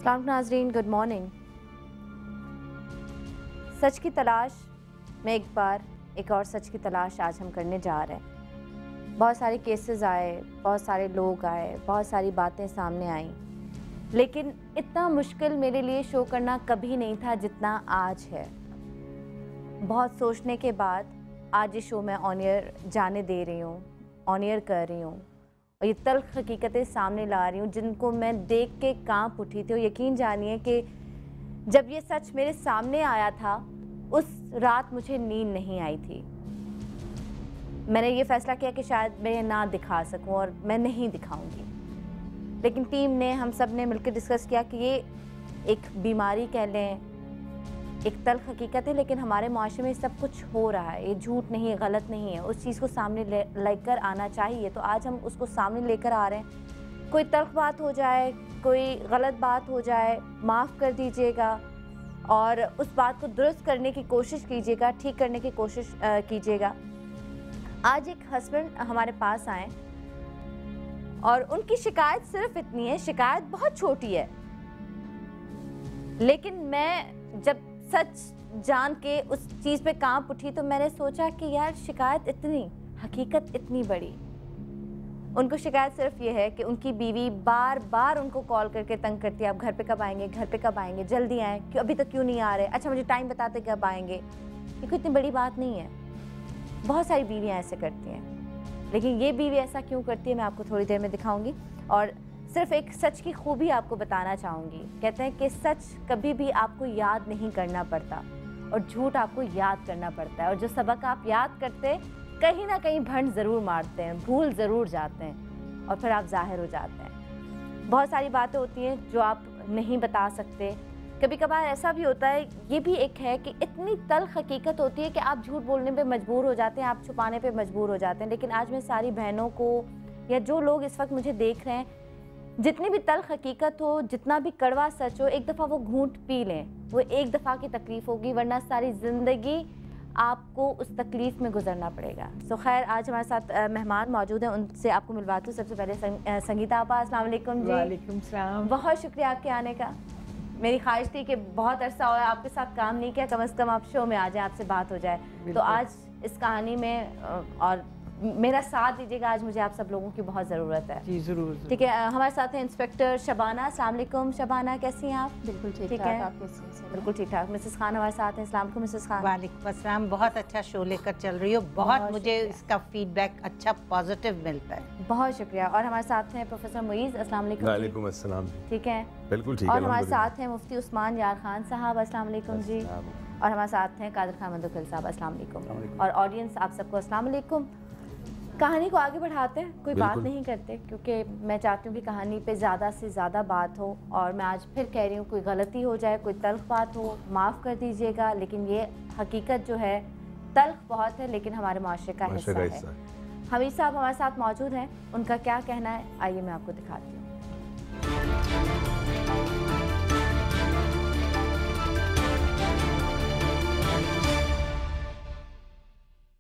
अस्सलाम नाज़रीन, good morning. सच की तलाश में एक और सच की तलाश आज हम करने जा रहे हैं। बहुत सारे केसेस आए, बहुत सारे लोग आए, बहुत सारी बातें सामने आईं, लेकिन इतना मुश्किल मेरे लिए शो करना कभी नहीं था जितना आज है। बहुत सोचने के बाद आज ये शो मैं ऑन एयर जाने दे रही हूँ, ऑन एयर कर रही हूँ और ये तल्ख हकीकतें सामने ला रही हूँ जिनको मैं देख के कांप उठी थी। और यकीन जानिए कि जब ये सच मेरे सामने आया था उस रात मुझे नींद नहीं आई थी। मैंने ये फैसला किया कि शायद मैं ये ना दिखा सकूं और मैं नहीं दिखाऊंगी, लेकिन टीम ने, हम सब ने मिलकर डिस्कस किया कि ये एक बीमारी कह लें, एक तल्ख हकीकत है, लेकिन हमारे माशरे में सब कुछ हो रहा है, ये झूठ नहीं है, गलत नहीं है, उस चीज़ को सामने लेकर आना चाहिए। तो आज हम उसको सामने लेकर आ रहे हैं। कोई तल्ख बात हो जाए, कोई गलत बात हो जाए, माफ़ कर दीजिएगा और उस बात को दुरुस्त करने की कोशिश कीजिएगा, ठीक करने की कोशिश कीजिएगा। आज एक हस्बैंड हमारे पास आए और उनकी शिकायत सिर्फ इतनी है, शिकायत बहुत छोटी है, लेकिन मैं जब सच जान के उस चीज़ पे कांप उठी तो मैंने सोचा कि यार शिकायत इतनी, हकीकत इतनी बड़ी। उनको शिकायत सिर्फ ये है कि उनकी बीवी बार बार उनको कॉल करके तंग करती है, आप घर पे कब आएंगे, घर पे कब आएंगे, जल्दी आएँ, क्यों अभी तक क्यों नहीं आ रहे, अच्छा मुझे टाइम बताते कब आएंगे। ये कोई इतनी बड़ी बात नहीं है, बहुत सारी बीवियाँ ऐसे करती हैं, लेकिन ये बीवी ऐसा क्यों करती है मैं आपको थोड़ी देर में दिखाऊंगी। और सिर्फ एक सच की खूबी आपको बताना चाहूँगी। कहते हैं कि सच कभी भी आपको याद नहीं करना पड़ता और झूठ आपको याद करना पड़ता है, और जो सबक आप याद करते कहीं ना कहीं भंड ज़रूर मारते हैं, भूल ज़रूर जाते हैं और फिर आप ज़ाहिर हो जाते हैं। बहुत सारी बातें होती हैं जो आप नहीं बता सकते। कभी कभार ऐसा भी होता है, ये भी एक है कि इतनी तल्ख हकीकत होती है कि आप झूठ बोलने पे मजबूर हो जाते हैं, आप छुपाने पे मजबूर हो जाते हैं। लेकिन आज मैं सारी बहनों को, या जो लोग इस वक्त मुझे देख रहे हैं, जितनी भी तल्ख हकीकत हो, जितना भी कड़वा सच हो, एक दफ़ा वो घूंट पी लें। वो एक दफ़ा की तकलीफ़ होगी, वरना सारी ज़िंदगी आपको उस तकलीफ़ में गुजरना पड़ेगा। सो खैर, आज हमारे साथ मेहमान मौजूद हैं, उनसे आपको मिलवाती हूँ। सबसे पहले संगीता आपा, अस्सलाम वालेकुम जी। वालेकुम सलाम। बहुत शुक्रिया आपके आने का। मेरी ख्वाहिश थी कि बहुत अरसा हो आपके साथ काम नहीं किया, कम से कम आप शो में आ जाए, आपसे बात हो जाए। तो आज इस कहानी में और मेरा साथ दीजिएगा, आज मुझे आप सब लोगों की बहुत ज़रूरत है। जी ज़रूर। ठीक है, हमारे साथ है इंस्पेक्टर शबाना। अस्सलाम वालेकुम शबाना, कैसी हैं आप? बिल्कुल ठीक है, ठाक। आप कैसी हैं? बिल्कुल ठीक ठाक। मिसेस खान हमारे साथ हैं। अस्सलाम वालेकुम मिसेस खान। वालेकुम अस्सलाम। बहुत अच्छा शो लेकर चल रही हो, बहुत मुझे इसका फीडबैक अच्छा पॉजिटिव मिलता है। बहुत शुक्रिया। और हमारे साथ हैं प्रोफेसर मुईज़। अस्सलाम वालेकुम। वालेकुम अस्सलाम। ठीक है, बिल्कुल ठीक है। और हमारे साथ हैं मुफ्ती उस्मान यार खान साहब। अस्सलाम वालेकुम जी। और हमारे साथ हैं कादिर खान मंदुखिल साहब। अस्सलाम वालेकुम। और ऑडियंस आप सबको अस्सलाम वालेकुम। कहानी को आगे बढ़ाते हैं, कोई बात नहीं करते, क्योंकि मैं चाहती हूँ कि कहानी पे ज़्यादा से ज़्यादा बात हो। और मैं आज फिर कह रही हूँ, कोई गलती हो जाए, कोई तल्ख बात हो, माफ़ कर दीजिएगा, लेकिन ये हकीकत जो है तल्ख बहुत है, लेकिन हमारे माशरे का हिस्सा है। हमीद साहब हमारे साथ मौजूद हैं, उनका क्या कहना है आइए मैं आपको दिखाती हूँ।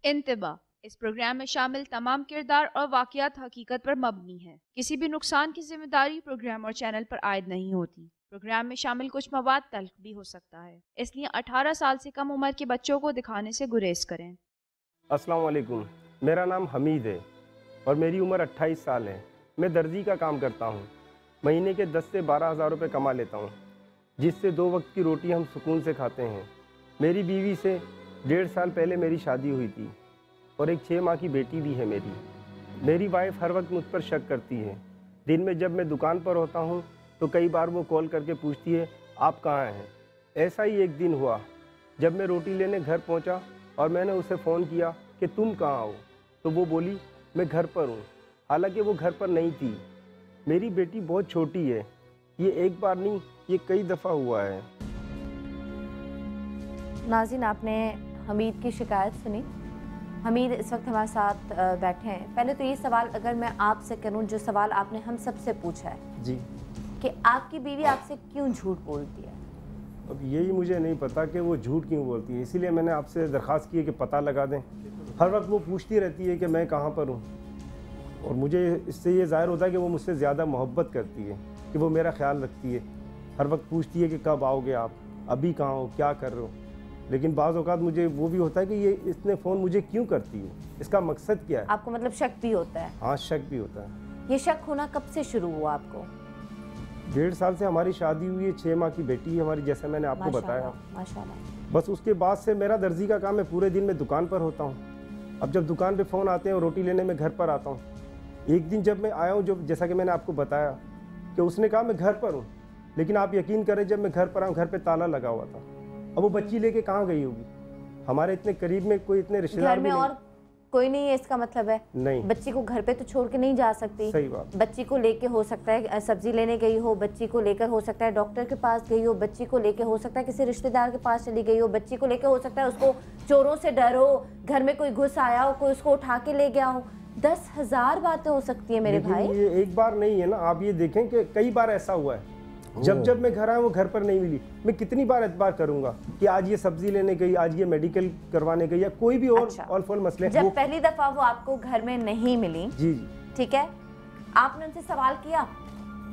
इंतबा, इस प्रोग्राम में शामिल तमाम किरदार और वाक़यात हकीकत पर मबनी हैं। किसी भी नुकसान की जिम्मेदारी प्रोग्राम और चैनल पर आयद नहीं होती। प्रोग्राम में शामिल कुछ मवाद तल्ख भी हो सकता है, इसलिए 18 साल से कम उम्र के बच्चों को दिखाने से गुरेज करें। अस्सलाम वालेकुम, मेरा नाम हमीद है और मेरी उम्र 28 साल है। मैं दर्जी का काम करता हूँ। महीने के 10 से 12 हज़ार रुपये कमा लेता हूँ, जिससे 2 वक्त की रोटी हम सुकून से खाते हैं। मेरी बीवी से 1.5 साल पहले मेरी शादी हुई थी और एक 6 माह की बेटी भी है मेरी। मेरी वाइफ हर वक्त मुझ पर शक करती है। दिन में जब मैं दुकान पर होता हूँ तो कई बार वो कॉल करके पूछती है आप कहाँ हैं। ऐसा ही एक दिन हुआ जब मैं रोटी लेने घर पहुँचा और मैंने उसे फ़ोन किया कि तुम कहाँ हो, तो वो बोली मैं घर पर हूँ, हालांकि वो घर पर नहीं थी। मेरी बेटी बहुत छोटी है, ये एक बार नहीं, ये कई दफ़ा हुआ है। नाज़रीन, आपने हमीद की शिकायत सुनी। हमीद इस वक्त हमारे साथ बैठे हैं। पहले तो ये सवाल अगर मैं आपसे करूं, जो सवाल आपने हम सबसे पूछा है जी, कि आपकी बीवी आपसे क्यों झूठ बोलती है? अब यही मुझे नहीं पता कि वो झूठ क्यों बोलती है, इसीलिए मैंने आपसे दरख्वास्त की है कि पता लगा दें। हर वक्त वो पूछती रहती है कि मैं कहाँ पर हूँ, और मुझे इससे ये ज़ाहिर होता है कि वो मुझसे ज़्यादा मोहब्बत करती है, कि वो मेरा ख्याल रखती है। हर वक्त पूछती है कि कब आओगे आप, अभी कहाँ हो, क्या कर रहे हो। लेकिन बाज़ औक़ात मुझे वो भी होता है कि ये इसने फ़ोन मुझे क्यों करती है, इसका मकसद क्या है। आपको मतलब शक भी होता है? हाँ, शक भी होता है। ये शक होना कब से शुरू हुआ आपको? 1.5 साल से हमारी शादी हुई है, 6 माह की बेटी है हमारी, जैसे मैंने आपको बताया। माशाल्लाह। बस उसके बाद से मेरा दर्जी का काम है, पूरे दिन मैं दुकान पर होता हूँ। अब जब दुकान पे फ़ोन आते हैं और रोटी लेने में घर पर आता हूँ। एक दिन जब मैं आया हूँ, जो जैसा कि मैंने आपको बताया कि उसने कहा मैं घर पर हूँ, लेकिन आप यकीन करें जब मैं घर पर आऊँ, घर पे ताला लगा हुआ था। अब वो बच्ची लेके कहाँ गई होगी? हमारे इतने करीब में कोई इतने रिश्तेदार घर में और कोई नहीं है, इसका मतलब है नहीं, बच्ची को घर पे तो छोड़ के नहीं जा सकती। सही बात। बच्ची को लेके हो सकता है सब्जी लेने गई हो, बच्ची को लेकर हो सकता है डॉक्टर के पास गई हो, बच्ची को लेके हो सकता है किसी रिश्तेदार के पास चली गई हो, बच्ची को लेके हो सकता है उसको चोरों से डर हो, घर में कोई घुस आया हो, कोई उसको उठा के ले गया हो। 10,000 बातें हो सकती है मेरे भाई। ये एक बार नहीं है ना, आप ये देखें कि कई बार ऐसा हुआ है। जब मैं घर आया वो घर पर नहीं मिली, मैं कितनी बार एतबार करूंगा कि आज ये सब्जी लेने गई, आज ये मेडिकल करवाने गई, या कोई भी और ऑल फॉल मसले। जब पहली दफा वो आपको घर में नहीं मिली, जी, ठीक है, आपने उनसे सवाल किया,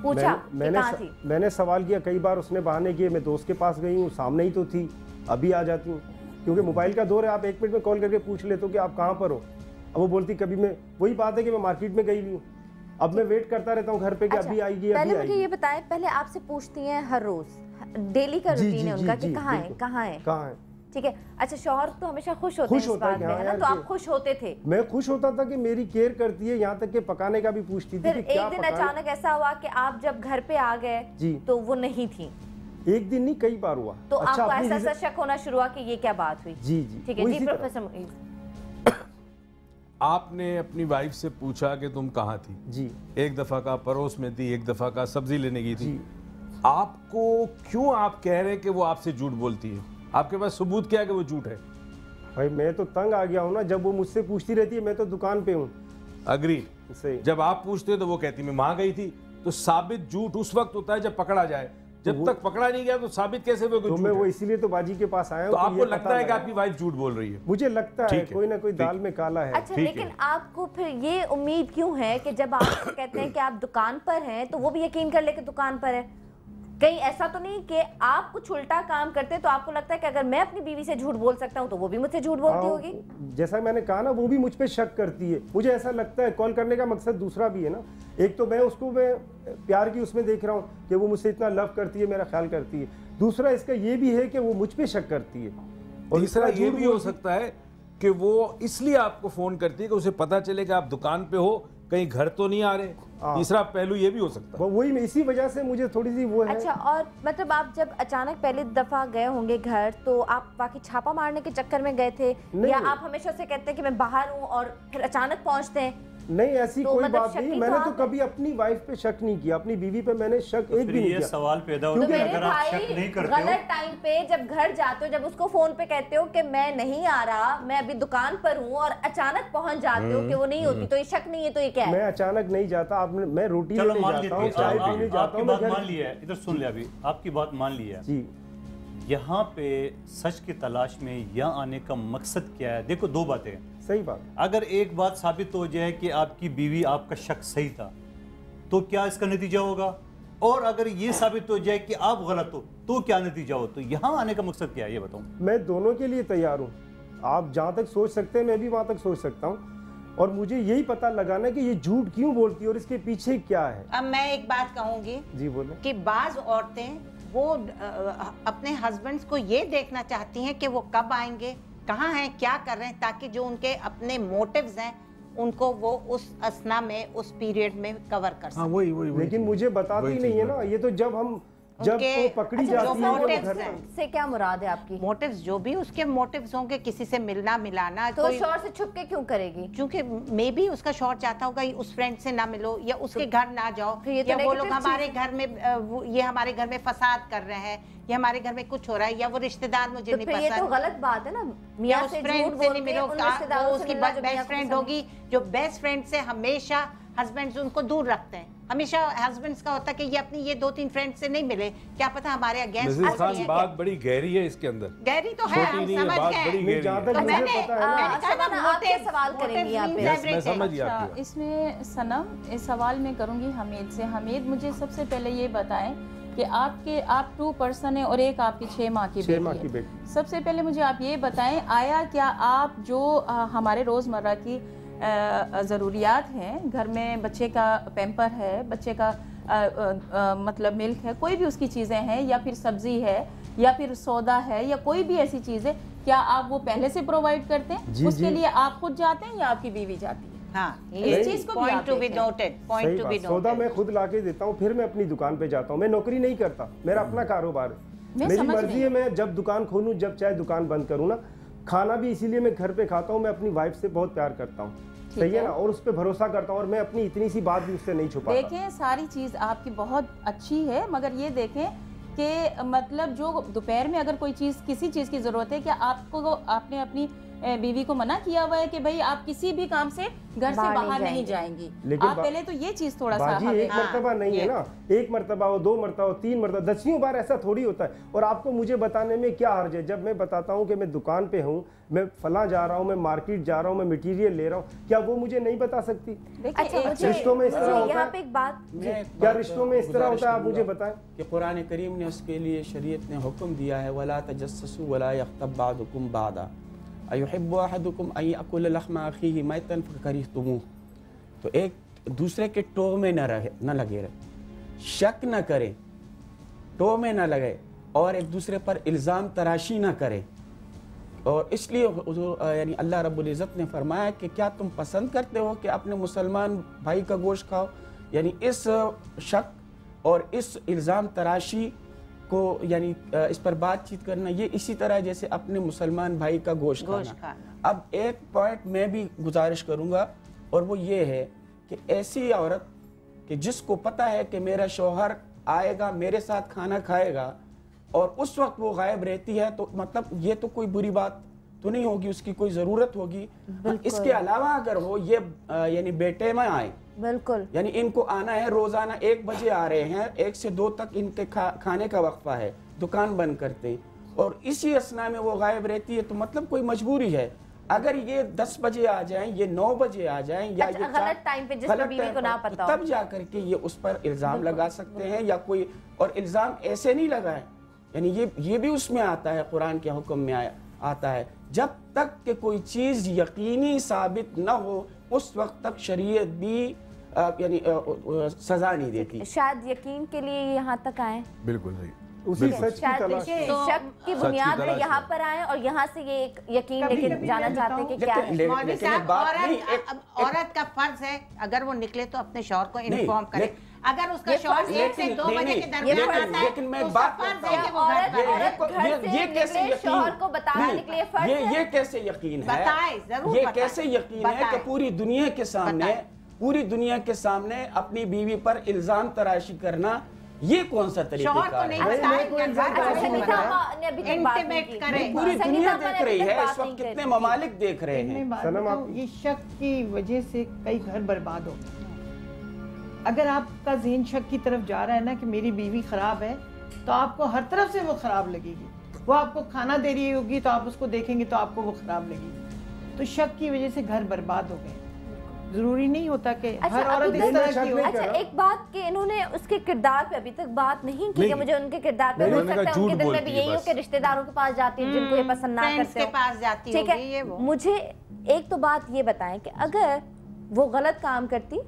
पूछा कि कहाँ थी? मैंने सवाल किया कई बार, उसने बहाने किए मैं दोस्त के पास गई हूँ, सामने ही तो थी, अभी आ जाती हूँ, क्योंकि मोबाइल का दौर है, आप 1 मिनट में कॉल करके पूछ लेते हो कि आप कहाँ पर हो। अब वो बोलती कभी मैं, वही बात है कि मैं मार्केट में गई हूँ, अब मैं वेट करता रहता हूँ घर पे कि अभी आएगी। पहले मुझे ये बताएं, पहले आपसे पूछती हैं हर रोज, डेली का रूटीन है उनका कि कहाँ है, कहाँ है, कहाँ है, ठीक है। अच्छा, शौहर तो हमेशा खुश होते हैं इस बात में, है ना? तो आप खुश होते थे? मैं खुश होता था कि मेरी केयर करती है, यहाँ तक कि पकाने का भी पूछती थी कि क्या एक दिन अचानक ऐसा हुआ कि आप जब घर पे आ गए तो वो नहीं थी? एक दिन नहीं, कई बार हुआ। तो आपको ऐसा शक होना शुरू हुआ कि ये क्या बात हुई? जी जी, ठीक है जी प्रोफेसर। आपने अपनी वाइफ से पूछा कि तुम कहाँ थी? जी। एक दफा का पड़ोस में थी, एक दफा का सब्जी लेने गई थी। आपको क्यों आप कह रहे हैं कि वो आपसे झूठ बोलती है? आपके पास सबूत क्या है कि वो झूठ है? भाई मैं तो तंग आ गया हूँ ना, जब वो मुझसे पूछती रहती है, मैं तो दुकान पे हूँ। अग्री। सही। जब आप पूछते हो तो वो कहती मैं वहां गई थी, तो साबित झूठ उस वक्त होता है जब पकड़ा जाए, जब तक पकड़ा नहीं गया तो साबित कैसे हो? तो मैं वो इसीलिए तो बाजी के पास आया हूँ। तो आपको लगता है कि आपकी वाइफ झूठ बोल रही है? मुझे लगता है कोई ना कोई दाल में काला है। अच्छा, लेकिन आपको फिर ये उम्मीद क्यों है कि जब आप कहते हैं कि आप दुकान पर हैं तो वो भी यकीन कर ले कि दुकान पर है? कहीं ऐसा तो नहीं कि आप कुछ उल्टा काम करते तो आपको लगता है कि अगर मैं अपनी बीवी से झूठ बोल सकता हूँ तो वो भी मुझसे झूठ बोलती होगी? जैसा मैंने कहा ना, वो भी मुझ पे शक करती है। मुझे ऐसा लगता है, कॉल करने का मकसद दूसरा भी है ना। एक तो मैं उसको प्यार की उसमें देख रहा हूँ कि वो मुझसे इतना लव करती है, मेरा ख्याल करती है। दूसरा इसका ये भी है कि वो मुझ पे शक करती है। और तीसरा ये भी हो सकता है कि वो इसलिए आपको फोन करती है कि उसे पता चले कि आप दुकान पे हो, कहीं घर तो नहीं आ रहे। तीसरा पहलू ये भी हो सकता है। वही इसी वजह से मुझे थोड़ी सी वो है। अच्छा, और मतलब आप जब अचानक पहली दफा गए होंगे घर, तो आप बाकी छापा मारने के चक्कर में गए थे, या आप हमेशा से कहते हैं कि मैं बाहर हूँ और फिर अचानक पहुँचते हैं? नहीं, ऐसी तो कोई मतलब बात नहीं। मैंने तो कभी अपनी वाइफ पे शक नहीं किया, अपनी बीवी पे मैंने शक एक भी नहीं किया। सवाल पैदा होता है अगर आप शक नहीं करते हो। गलत टाइम पे जब घर जाते हो, जब उसको फोन पे कहते हो कि मैं नहीं आ रहा, मैं अभी दुकान पर हूँ, और अचानक पहुंच जाते हो कि वो नहीं होती, तो ये शक नहीं है तो ये क्या है? मैं अचानक नहीं जाता, आपने मैं रोटी लेने जाता हूँ, चाय पीने जाता हूँ। बात मान ली है, इधर सुन लिया, अभी आपकी बात मान ली है जी। यहाँ पे सच की तलाश में यहाँ आने का मकसद क्या है? देखो, दो बातें हैं। सही बात। अगर एक बात साबित हो जाए कि आपकी बीवी आपका शक सही था, तो क्या इसका नतीजा होगा? और अगर ये साबित हो जाए कि आप गलत हो, तो क्या नतीजा हो? तो यहाँ आने का मकसद क्या है, ये बताऊँ। मैं दोनों के लिए तैयार हूँ। आप जहाँ तक सोच सकते हैं मैं भी वहाँ तक सोच सकता हूँ, और मुझे यही पता लगाना कि ये झूठ क्यों बोलती है और इसके पीछे क्या है। अब मैं एक बात कहूँगी जी, बोले। कि बाज औरतें वो अपने हस्बैंड्स को ये देखना चाहती हैं कि वो कब आएंगे, कहाँ हैं, क्या कर रहे हैं, ताकि जो उनके अपने मोटिव्स हैं उनको वो उस असना में, उस पीरियड में कवर कर सकें। वही लेकिन मुझे बताती नहीं है ना, ये तो जब वो पकड़ी जाती है। से क्या मुराद है आपकी? मोटिव्स, जो भी उसके मोटिव्स होंगे, किसी से मिलना मिलाना। तो शौहर से छुप के क्यों करेगी? क्योंकि मे बी उसका शौहर चाहता होगा उस फ्रेंड से ना मिलो, या उसके घर ना जाओ, या वो लोग हमारे घर में, ये हमारे घर में फसाद कर रहे हैं, ये हमारे घर में कुछ हो रहा है, या वो रिश्तेदार मुझे नहीं पसंद। ये तो गलत बात है ना, मियां से फ्रेंड से नहीं मिलो, वो उसकी बेस्ट फ्रेंड होगी, जो बेस्ट फ्रेंड से हमेशा हस्बैंड्स उनको दूर रखते हैं। हमेशा हस्बैंड्स का होता है कि ये अपनी ये 2-3 फ्रेंड से नहीं मिले, क्या पता हमारे अगेंस्ट। बात बड़ी गहरी है इसके अंदर। गहरी तो है, हम समझ गए। सवाल करेंगी यहाँ पे, मैं समझ गया। इसमें सनम, इस सवाल में करूंगी हमीद से। हमीद, मुझे सबसे पहले ये बताएं कि आप 2 पर्सन हैं और एक आपकी 6 माह की 6 माह की बेटी है। बेटी। सबसे पहले मुझे आप ये बताएं, आया क्या आप जो हमारे रोज़मर्रा की ज़रूरियात हैं, घर में बच्चे का पैम्पर है, बच्चे का मतलब मिल्क है, कोई भी उसकी चीज़ें हैं, या फिर सब्ज़ी है, या फिर सौदा है, या कोई भी ऐसी चीज़ है, क्या आप वो पहले से प्रोवाइड करते हैं? जी, उसके जी। लिए आप खुद जाते हैं या आपकी बीवी जाती है? हाँ, इस चीज़ को भी पॉइंट आप टू बी देखें। नोटेड, पॉइंट सही टू बी बात, सौदा मैं नोटेड। खुद ला के देता हूँ, फिर मैं अपनी दुकान पे जाता हूँ। मैं नौकरी नहीं करता, मेरा अपना कारोबार है, मैं मेरी समझ मर्जी रही है, मैं जब दुकान खोलूँ, जब चाहे दुकान बंद करूँ ना। खाना भी इसीलिए मैं घर पे खाता हूँ, मैं अपनी वाइफ से बहुत प्यार करता हूँ, सही है ना, और उस पर भरोसा करता हूँ, और मैं अपनी इतनी सी बात भी उससे नहीं छुपाता। देखें, सारी चीज़ आपकी बहुत अच्छी है, मगर ये देखें कि मतलब जो दोपहर में अगर कोई चीज़, किसी चीज़ की ज़रूरत है, क्या आपने अपनी बीवी को मना किया हुआ है कि भाई आप किसी भी काम से घर से बाहर नहीं जाएंगी? लेकिन आप पहले तो ये चीज़ थोड़ा सा बाजी हमें- एक मर्तबा नहीं है ना, एक मर्तबा हो, 2 मर्तबा हो, 3 मर्तबा, 10वीं बार ऐसा थोड़ी होता है। और आपको मुझे बताने में क्या हर्ज है? जब मैं बताता हूँ कि मैं दुकान पे हूँ, मैं फला जा रहा हूँ, मैं मार्केट जा रहा हूँ, मैं मटेरियल ले रहा हूँ, क्या वो मुझे नहीं बता सकती? देखिए, अच्छा, एक- मुझे रिश्तों में इस तरह होता यहाँ है? पे एक बात, क्या रिश्तों में इस तरह होता है? आप मुझे बताएं कि कुरान करीम ने उसके लिए शरीयत ने हुक्म दिया है, वला तजस्ससु वला यग़्तब बादुकुम बादा अयुहिब्बु अहदुकुम अन यअकुल लहमा अखीहि मैतन फकरिहतुमूह। तो एक दूसरे के टो में न लगे रहे, शक न करें, टो में न लगे, और एक दूसरे पर इल्ज़ाम तराशी न करें। और इसलिए यानी अल्लाह रब्बुल इज़्ज़त ने फरमाया कि क्या तुम पसंद करते हो कि अपने मुसलमान भाई का गोश्त खाओ? यानी इस शक और इस इल्ज़ाम तराशी को, यानी इस पर बातचीत करना, ये इसी तरह जैसे अपने मुसलमान भाई का गोश्त खाना। अब एक पॉइंट मैं भी गुजारिश करूँगा, और वो ये है कि ऐसी औरत कि जिसको पता है कि मेरा शौहर आएगा, मेरे साथ खाना खाएगा, और उस वक्त वो गायब रहती है, तो मतलब ये तो कोई बुरी बात तो नहीं होगी, उसकी कोई ज़रूरत होगी। इसके अलावा अगर हो ये यानी बेटे में आए, बिल्कुल, यानी इनको आना है, रोज़ाना 1 बजे आ रहे हैं, 1 से 2 तक इनके खाने का वक्फा है, दुकान बंद करते हैं, और इसी असना में वो गायब रहती है, तो मतलब कोई मजबूरी है। अगर ये 10 बजे आ जाएं, ये 9 बजे आ जाएं, या अच्छा, ये गलत टाइम पे जिसको बीवी को ना पता हो, तब जा करके ये उस पर इल्ज़ाम लगा सकते हैं, या कोई और इल्ज़ाम ऐसे नहीं लगाए, यानी ये भी उसमें आता है, कुरान के हुक्म में आता है, जब तक कि कोई चीज़ यकीनी साबित न हो, उस वक्त तक शरीयत भी यानी सजा नहीं देती। शायद यकीन के लिए यहाँ तक आए, बिल्कुल सही, उसी सच की शायद तलाश। शक की बुनियाद पे यहाँ पर आए, और यहाँ से ये एक यकीन लेके जाना चाहते हैं कि क्या है। मौलवी साहब, औरत का फर्ज है अगर वो निकले तो अपने शौहर को इन्फॉर्म करे। अगर उसका शौहर 1 से 2 बजे के दरमियान आता है, लेकिन मैं तो उसका बात फर्ज करता है कि वो घर पर रहे। ये कैसे यकीन, शौहर को बताना निकले फर्ज है? ये कैसे यकीन है? बताएं, जरूर ये बताएं। कैसे यकीन है कि पूरी दुनिया के सामने अपनी बीवी पर इल्जाम तराशी करना, ये कौन सा तरीका शौहर को है? नहीं बताएं, इंटीमेट करें। पूरी दुनिया देख रही है, बात इस वक्त नहीं कितने करी। ममालिक देख रहे हैं। मैं बात सनम, बताऊं, आप- ये शक की वजह से कई घर बर्बाद हो गए। अगर आपका ज़हन शक की तरफ जा रहा है ना कि मेरी बीवी खराब है, तो आपको हर तरफ से वो खराब लगेगी। वो आपको खाना दे रही होगी तो आप उसको देखेंगे तो आपको वो खराब लगेगी। तो शक की वजह से घर बर्बाद हो गए। जरूरी नहीं होता कि अच्छा, हर औरत अभी इस तक- तरह की हो। अच्छा, एक बात कि इन्होंने उसके किरदार पे अभी तक बात नहीं की, कि मुझे उनके किरदार पे, नहीं, हो उन्होंने सकता है कहा उनके झूठ दिल में बोलती भी है यही हो बस। कि रिश्तेदारों के पास जाती है जिनको ये पसंद ना फ्रेंड्स करते के हो। पास जाती ठीक होगी, ये है, वो। मुझे एक तो बात ये बताएं कि अगर वो गलत काम करती,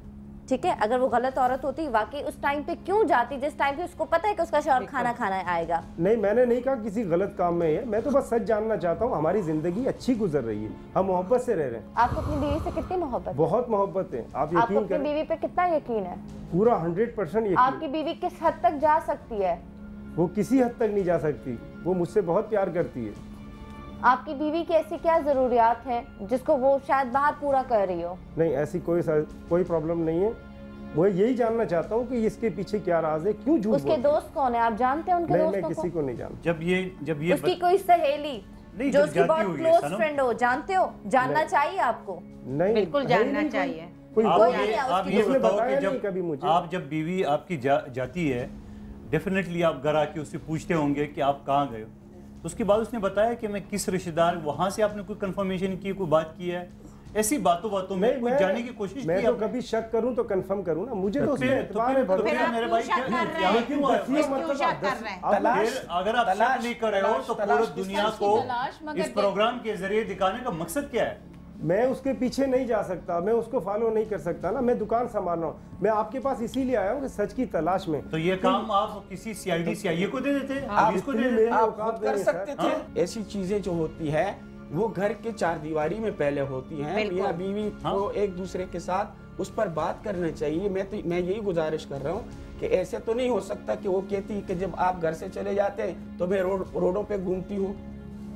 ठीक है, अगर वो गलत औरत होती, वाकई उस टाइम पे क्यों जाती जिस टाइम पे उसको पता है कि उसका शौहर खाना खाना आएगा? नहीं, मैंने नहीं कहा किसी गलत काम में है, मैं तो बस सच जानना चाहता हूँ। हमारी जिंदगी अच्छी गुजर रही है, हम मोहब्बत से रह रहे हैं, आपको अपनी बीवी से कितनी मोहब्बत है? बहुत मोहब्बत है। आप आपको यकीन अपनी करें, बीवी पे कितना यकीन है? पूरा 100% यकीन। आपकी बीवी किस हद तक जा सकती है? वो किसी हद तक नहीं जा सकती, वो मुझसे बहुत प्यार करती है। आपकी बीवी की ऐसी क्या जरूरियात हैं जिसको वो शायद बाहर पूरा कर रही हो? नहीं, ऐसी कोई प्रॉब्लम नहीं है। मैं यही जानना चाहता हूँ कि इसके पीछे क्या राज है, क्यों झूठ उसके बोलते हैं? दोस्त कौन है? आप जानते हैं उनके नहीं, मैं दोस्तों किसी को? को नहीं जानता। जब ये उसकी कोई सहेली नहीं, जो जब उसकी जाती बहुत होगी, क्लोज सनम। फ्रेंड हो, जानते हो? जानना चाहिए आपको। नहीं, बिल्कुल है ही जानना नहीं चाहिए। कोई आप कोई ये नहीं है आप उसकी ये उसने बताओ बताया कि नहीं कभी मुझे। आप जब बीवी आपकी जाती है, डेफिनेटली आप घर आके उससे पूछते होंगे कि आप कहाँ गए हो। तो उसके बाद उसने बताया कि मैं किस रिश्तेदार, वहाँ से आपने कोई कंफर्मेशन की, कोई बात की है, ऐसी बातों में कुछ जाने की कोशिश मैं की तो आपने? कभी शक करूं तो कंफर्म करूं ना, मुझे तो उसमें फिर एतबार है, फिर भरोसा है। मेरे भाई शक कर रहे हैं? लेकिन क्यों शक कर रहे हैं? तलाश, फिर अगर आप शक नहीं कर रहे हो तो पूरी दुनिया तलाश की को तलाश, मगर इस प्रोग्राम के जरिए दिखाने का मकसद क्या है? मैं उसके पीछे नहीं जा सकता, मैं उसको फॉलो नहीं कर सकता ना, मैं दुकान संभाल रहा हूँ। मैं आपके पास इसीलिए आया हूँ कि सच की तलाश में। तो ये काम आप किसी सीआईडी सीआईए को दे देते, पुलिस को दे इतनी देते? मेरी आप औकात खुद कर नहीं है, सकते सर। थे। ऐसी चीजें जो होती है वो घर के चार दीवारी में पहले होती हैं। बिल्कुल। मियां बीवी को एक दूसरे के साथ उस पर बात करना चाहिए। मैं यही गुजारिश कर रहा हूँ कि ऐसे तो नहीं हो सकता कि वो कहती कि जब आप घर से चले जाते हैं तो मैं रोडों पे घूमती हूँ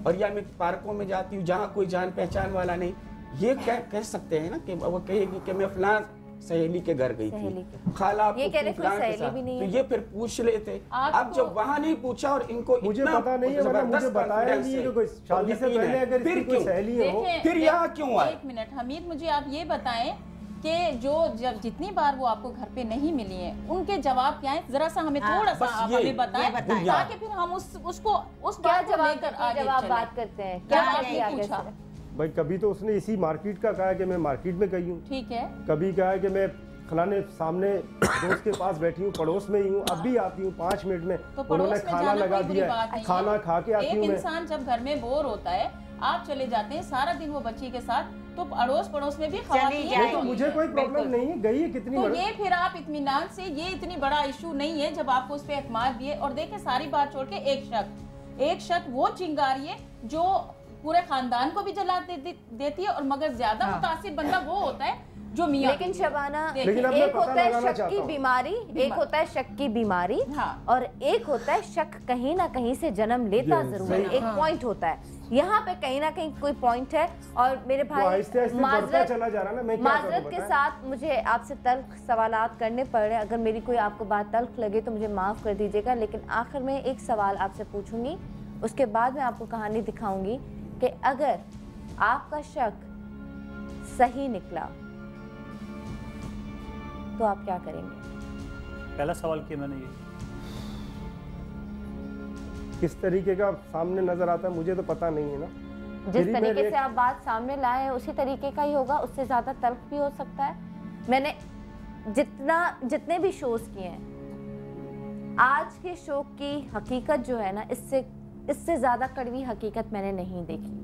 और या मैं पार्कों में जाती हूँ जहाँ कोई जान पहचान वाला नहीं। ये कह सकते हैं ना कि वो कहेगी कि मैं फलां सहेली के घर गई सहेली थी, खाला ये कह रहे कोई फलां के सहेली साथ। भी नहीं तो है। ये फिर पूछ लेते। आपको- अब जब वहाँ नहीं पूछा और इनको मुझे इतना पता नहीं है, वरना मुझे जबरदस्त बताया confidence नहीं है है, कि कोई तो शादी से यकीन पहले है। अगर फिर इसकी कोई क्यों? सहेली हो। देखें, फिर यहाँ क्यों आए? एक मिनट हमीद, मुझे आप ये बताएं कि जब जितनी बार वो आपको घर पे नहीं मिली है उनके जवाब क्या है, जरा सा हमें हाँ, थोड़ा सा बस आप ये हमें बताएं बताएं। ताकि फिर हम उसको उस क्या बात को जवाब लेकर देते हैं आगे जब आप चलें। बात करते हैं? क्या क्या आपने किया आगे पूछा? से? भाई कभी तो उसने इसी मार्केट का कहा कि मैं मार्केट में गई हूँ, ठीक है, कभी कहा है कि मैं फलाने सामने दोस्त के पास बैठी हूँ, पड़ोस में ही हूँ, अब भी आती हूँ 5 मिनट में, तो उन्होंने पड़ोस में खाना जाना लगा कोई बुरी दिया बात है, नहीं खाना है। खा के आती एक हूँ मैं। इंसान जब घर में बोर होता है, आप चले जाते हैं सारा दिन वो बच्ची के साथ, तो अड़ोस पड़ोस में भी खवातीन जाएगी। तो मुझे कोई प्रॉब्लम बिल्कुल। नहीं है, गई है कितनी तो मर्द- ये फिर आप इत्मीनान से, ये इतनी बड़ा इशू नहीं है जब आपको उस पर एतमाद दिए। और देखें सारी बात छोड़ के एक शक वो चिंगारी है जो पूरे खानदान को भी जला देती है, और मगर ज्यादा मुतासिर बंदा वो होता है जो मियां। लेकिन शबाना, लेकिन अब मैं एक पता होता है लगाना शक चाहता की हूँ। बीमारी, एक होता है शक की बीमारी, हाँ। और एक होता है शक कहीं ना कहीं से जन्म लेता Yes, जरूर है। सही। एक पॉइंट होता है यहाँ पे, कहीं ना कहीं कोई पॉइंट है। और मेरे वो भाई आहिस्ते आहिस्ते बढ़ता चला जा रहा है ना, मैं क्या करूं माजरत के बताएं? साथ मुझे आपसे तल्ख सवालात करने पड़ रहे हैं। अगर मेरी कोई आपको बात तल्ख लगे तो मुझे माफ़ कर दीजिएगा, लेकिन आखिर में एक सवाल आपसे पूछूंगी, उसके बाद मैं आपको कहानी दिखाऊंगी कि अगर आपका शक सही निकला तो आप क्या करेंगे? पहला सवाल किया मैंने ये, किस तरीके का सामने नजर आता है मुझे तो पता नहीं है ना। जिस फिर ही मैं तरीके से रिएक्ट- आप बात सामने लाए हैं उसी तरीके का ही होगा, उससे ज़्यादा तल्ख भी हो सकता है। मैंने जितने भी शोज़ किए हैं, आज के शो की हकीकत जो है ना, इससे ज़्यादा कड़वी हकीकत मैंने नहीं देखी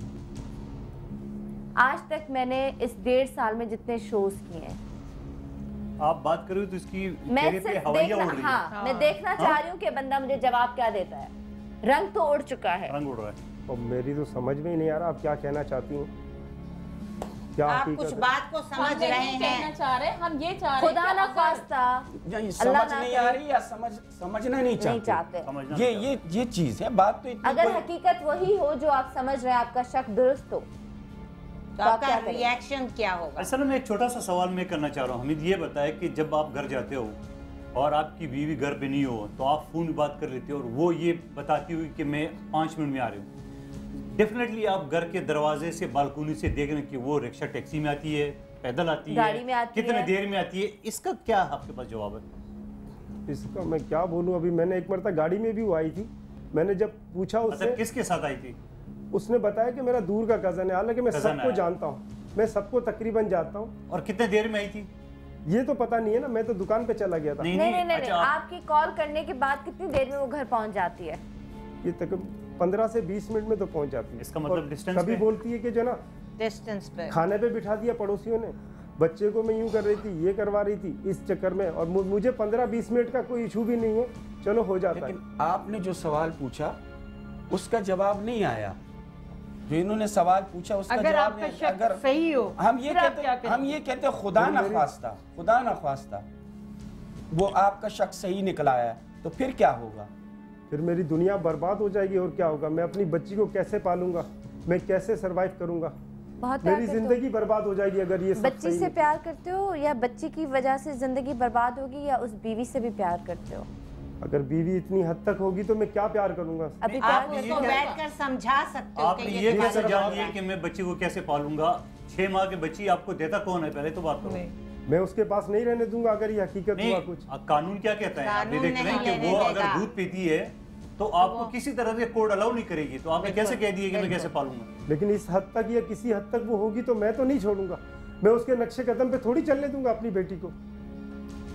आज तक। मैंने इस 1.5 साल में जितने शोज़ किए हैं, आप बात कर रहे हो तो इसकी मैं चेहरे पे सिर्फ हवाइयाँ उड़ देखना, रही हाँ, मैं देखना चाह रही हूँ कि बंदा मुझे जवाब क्या देता है। रंग तो उड़ चुका है। रंग उड़ रहा है। और मेरी तो समझ में ही नहीं आ रहा आप क्या कहना चाहती हैं, क्या आप हकीकत कुछ है? बात को हम समझ रहे नहीं कहना हैं। चाह रहे, हम ये चाह रहे हैं खुदा कि ना अगर- खास्ता नहीं, अल्लाह समझ ना नहीं करे। आ रही या समझना नहीं नहीं चाहते। चाहते। समझना ये नहीं ये ये चीज है, बात तो इतनी अगर कोई- हकीकत वही हो जो आप समझ रहे हैं, आपका शक दुरुस्त हो, तो आप आपका क्या करेंगे? रिएक्शन क्या होगा? असल में एक छोटा सा सवाल मैं करना चाह रहा हूँ। हमें ये बताए कि जब आप घर जाते हो और आपकी बीवी घर पे नहीं हो तो आप फ़ोन बात कर लेते हो और वो ये बताती हुई कि मैं 5 मिनट में आ रही हूँ। डेफिनेटली आप घर के दरवाजे से, बालकनी से देख रहे हैं कि वो रिक्शा टैक्सी में आती है, पैदल आती है, गाड़ी में आती कितने है। देर में आती है, इसका क्या आपके पास जवाब है? इसका मैं क्या बोलूं। अभी मैंने एक मरतबा गाड़ी में भी वो आई थी, मैंने जब पूछा उससे, मतलब किसके साथ आई थी? उसने बताया कि मेरा दूर का कज़न है, हालांकि मैं कज़न सबको है। जानता हूँ, मैं सबको तकरीबन जानता हूँ। और कितने देर में आई थी? ये तो पता नहीं है ना, मैं तो दुकान पे चला गया था। नहीं नहीं नहीं, अच्छा, आप- आपकी कॉल करने के बाद कितनी देर में वो घर पहुंच जाती है? ये तकरीबन 15 से 20 मिनट में तो पहुंच जाती है। इसका मतलब और डिस्टेंस कभी पे? बोलती है कि जो ना डिस्टेंस पे खाने पे बिठा दिया पड़ोसियों ने, बच्चे को मैं यूं कर रही थी, ये करवा रही थी, इस चक्कर में। और मुझे 15-20 मिनट का कोई इशू भी नहीं है, चलो हो जाता है। लेकिन आपने जो सवाल पूछा उसका जवाब नहीं आया। जो इन्होंने सवाल पूछा उसका अगर जवाब आपका नहीं। शक अगर सही हो, हम ये फिर आप कहते क्या करेंगे? हम ये कहते खुदा ना ख्वास्ता वो आपका शक सही निकला है तो फिर क्या होगा? फिर मेरी दुनिया बर्बाद हो जाएगी और क्या होगा। मैं अपनी बच्ची को कैसे पालूंगा, मैं कैसे सरवाइव करूंगा, बहुत प्यार मेरी करते हो। जिंदगी बर्बाद हो जाएगी अगर ये सब बच्ची सही से नहीं। प्यार करते हो या बच्ची की वजह से जिंदगी बर्बाद होगी, या उस बीवी से भी प्यार करते हो? अगर बीवी इतनी हद तक होगी तो मैं क्या प्यार करूंगा। अभी आप प्यार ये उसको करते हो? बैठकर समझा सकते हो आपने कि ये गलत कैसे जान होगा। लिया कि मैं बच्ची को कैसे पालूंगा? 6 माह की बच्ची आपको देता कौन है? पहले तो बात करो। मैं उसके पास नहीं रहने दूंगा अगर ये हकीकत हुआ नहीं, कुछ। कानून क्या कहता है? आप ये कानून देख रहे हैं नहीं कि वो लेने अगर देगा। दूध पीती है तो आपको किसी तरह से कोर्ट अलाउ नहीं करेगी, तो आपने कैसे कह दिया कि मैं कैसे पालूंगा? लेकिन इस हद तक या किसी हद तक वो होगी तो मैं तो नहीं छोड़ूंगा। मैं उसके नक्शे कदम पे थोड़ी चलने दूंगा अपनी बेटी को।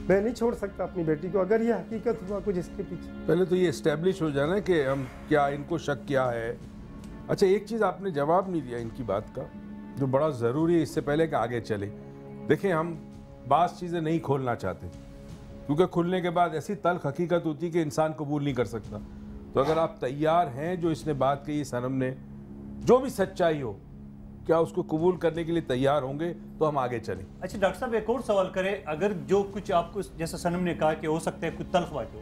मैं नहीं छोड़ सकता अपनी बेटी को अगर ये हकीकत हुआ कुछ इसके पीछे। पहले तो ये इस्टेब्लिश हो जाना कि हम क्या, इनको शक क्या है। अच्छा, एक चीज़ आपने जवाब नहीं दिया इनकी बात का, जो बड़ा ज़रूरी है इससे पहले कि आगे चले। देखें, हम बास चीज़ें नहीं खोलना चाहते, क्योंकि खुलने के बाद ऐसी तल्ख हकीकत होती है कि इंसान कबूल नहीं कर सकता। तो अगर आप तैयार हैं, जो इसने बात कही सनम ने, जो भी सच्चाई हो, क्या उसको कबूल करने के लिए तैयार होंगे तो हम आगे चलें। अच्छा डॉक्टर साहब, एक और सवाल करें, अगर जो कुछ आपको जैसा सनम ने कहा कि हो सकता है कुछ तल्ख बात हो,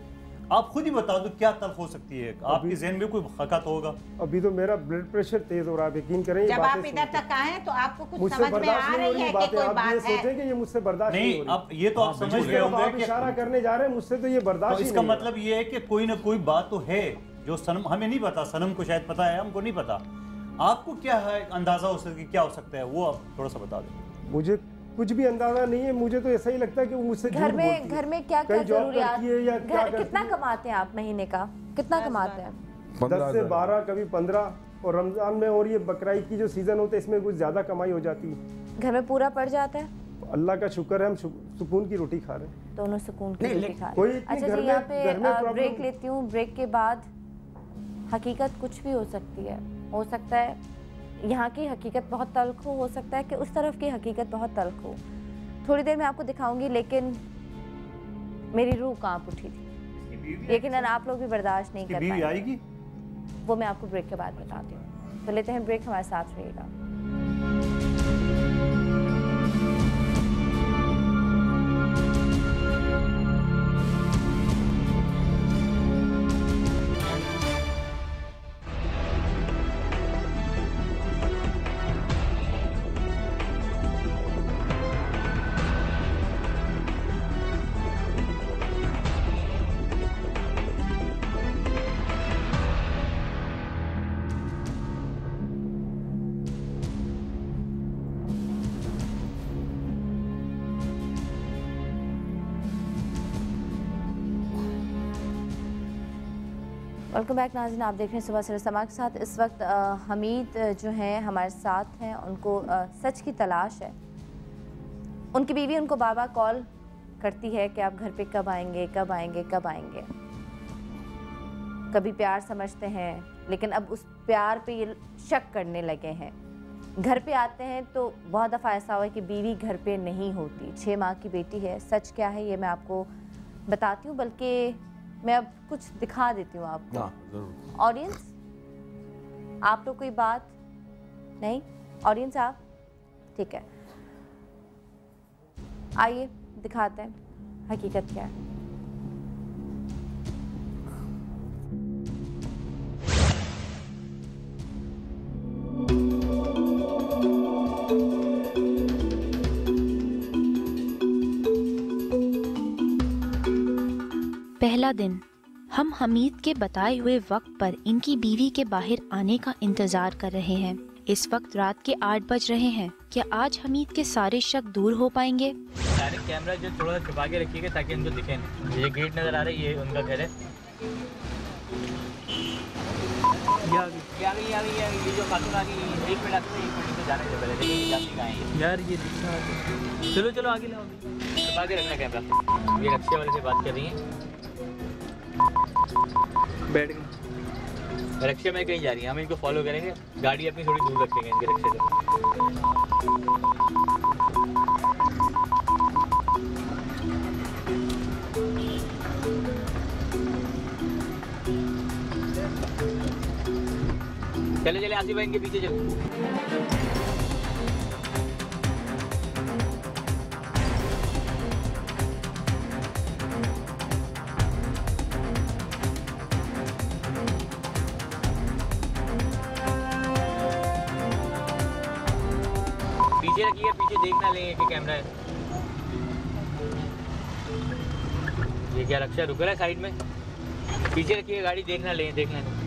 आप खुद ही बता दो क्या तल्ख हो सकती है, आपके ज़हन में कोई खकात होगा? अभी तो मेरा ब्लड प्रेशर तेज हो रहा है, यकीन करें। जब आप इधर तक आए तो आपको कुछ समझ में आ रही है कि कोई बात है? सोचें कि ये मुझसे बर्दाश्त नहीं हो रही। अब ये तो आप समझ गए होंगे कि इशारा करने जा रहे हैं मुझसे, तो ये बर्दाश्त तो इसका मतलब ये है कि कोई ना कोई बात तो है जो सनम हमें नहीं पता, सनम को शायद पता है, हमको नहीं पता। आपको क्या है अंदाजा हो सकता है, क्या हो सकता है, वो आप थोड़ा सा बता दें। मुझे कुछ भी अंदाजा नहीं है, मुझे तो ऐसा ही लगता है कि वो मुझसे घर में क्या क्या जरूरियात, कितना कमाते हैं आप महीने का, कितना कमाते हैं? 10 से 12, कभी 15, और रमजान में और ये बकरीद की जो सीजन होता है इसमें कुछ ज्यादा कमाई हो जाती है। घर में पूरा पड़ जाता है? अल्लाह का शुक्र है, हम सुकून की रोटी खा रहे हैं, दोनों सुकून की रोटी खा रहे हैं। अच्छा जी, यहाँ पे ब्रेक लेती हूँ, ब्रेक के बाद हकीकत कुछ भी हो सकती है। हो सकता है यहाँ की हकीकत बहुत तल्ख हो सकता है कि उस तरफ की हकीकत बहुत तल्ख हो। थोड़ी देर में आपको दिखाऊंगी, लेकिन मेरी रूह कांप उठी थी, लेकिन आप लोग भी बर्दाश्त नहीं कर पाएंगे। आएगी वो मैं आपको ब्रेक के बाद बताती हूँ। तो लेते हैं ब्रेक, हमारे साथ रहिएगा। वेलकम बैक नाज़रीन, आप देख रहे हैं सुबह सवेरे समा के साथ। इस वक्त हमीद जो हैं हमारे साथ हैं, उनको सच की तलाश है। उनकी बीवी उनको बार बार कॉल करती है कि आप घर पे कब आएंगे, कब आएंगे, कब आएंगे। कभी प्यार समझते हैं, लेकिन अब उस प्यार पे ये शक करने लगे हैं। घर पे आते हैं तो बहुत दफ़ा ऐसा हुआ है कि बीवी घर पे नहीं होती। 6 माह की बेटी है। सच क्या है ये मैं आपको बताती हूँ, बल्कि मैं अब कुछ दिखा देती हूँ आपको। ऑडियंस, आप लोग कोई बात नहीं? ऑडियंस आप ठीक है, आइए दिखाते हैं हकीकत क्या है। पहला दिन, हम हमीद के बताए हुए वक्त पर इनकी बीवी के बाहर आने का इंतजार कर रहे हैं। इस वक्त रात के 8 बज रहे हैं। क्या आज हमीद के सारे शक दूर हो पाएंगे? सारे कैमरा जो थोड़ा सा छुपा के रखिएगा ताकि उनको दिखे। ये गेट नजर आ रहा है, ये उनका घर है। ये जो खातून आ गई, 1 मिनट आते हैं, 1 मिनट से जाने से पहले देखिए जाती कहाँ है यार। ये चलो चलो आगे लाओ, छुपा के रखना कैमरा। ये रक्षा वाले से बात कर रही है, बैठ गए। रक्षा में कहीं जा रही है, हम इनको फॉलो करेंगे। गाड़ी अपनी थोड़ी दूर रखेंगे इनके रक्षे से। चले चले आसिफ भाई इनके पीछे चलो। पीछे रखिए, पीछे देखना लेंगे कि कैमरा है। ये क्या रक्षा रुक रहा है साइड में? पीछे रखिए गाड़ी, देखना लेंगे, देखना नहीं।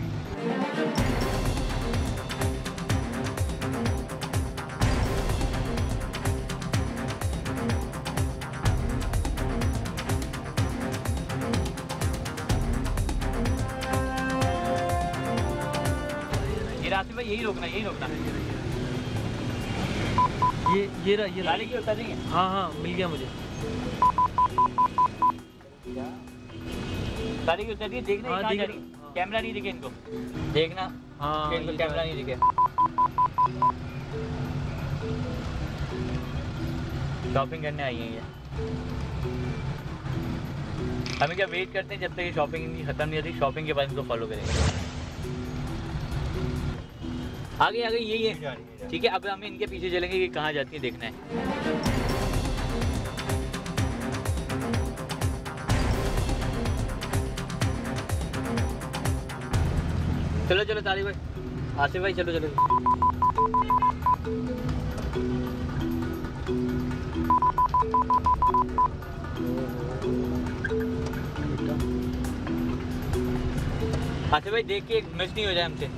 आसिफ भाई यही रोकना, यही रोकना। ये रहा गाड़ी की उतर रही है। हाँ हाँ मिल गया मुझे। गाड़ी की उतर रही है, देखना हाँ, कहाँ दिख जा रही है। रहा। कैमरा नहीं दिखे इनको, देखना। हाँ इनको ये कैमरा नहीं दिखे। शॉपिंग करने आई है ये। हमें क्या वेट करते हैं जब तक ये शॉपिंग इनकी खत्म नहीं होती, शॉपिंग के बाद इनको फॉलो करेंगे। आगे आगे यही है, ठीक है। अब हमें इनके पीछे चलेंगे कि कहाँ जाती है, देखना है। चलो चलो तारिक भाई, आसिफ भाई चलो चलो। आसिफ भाई देख के मिस नहीं हो जाए हमसे।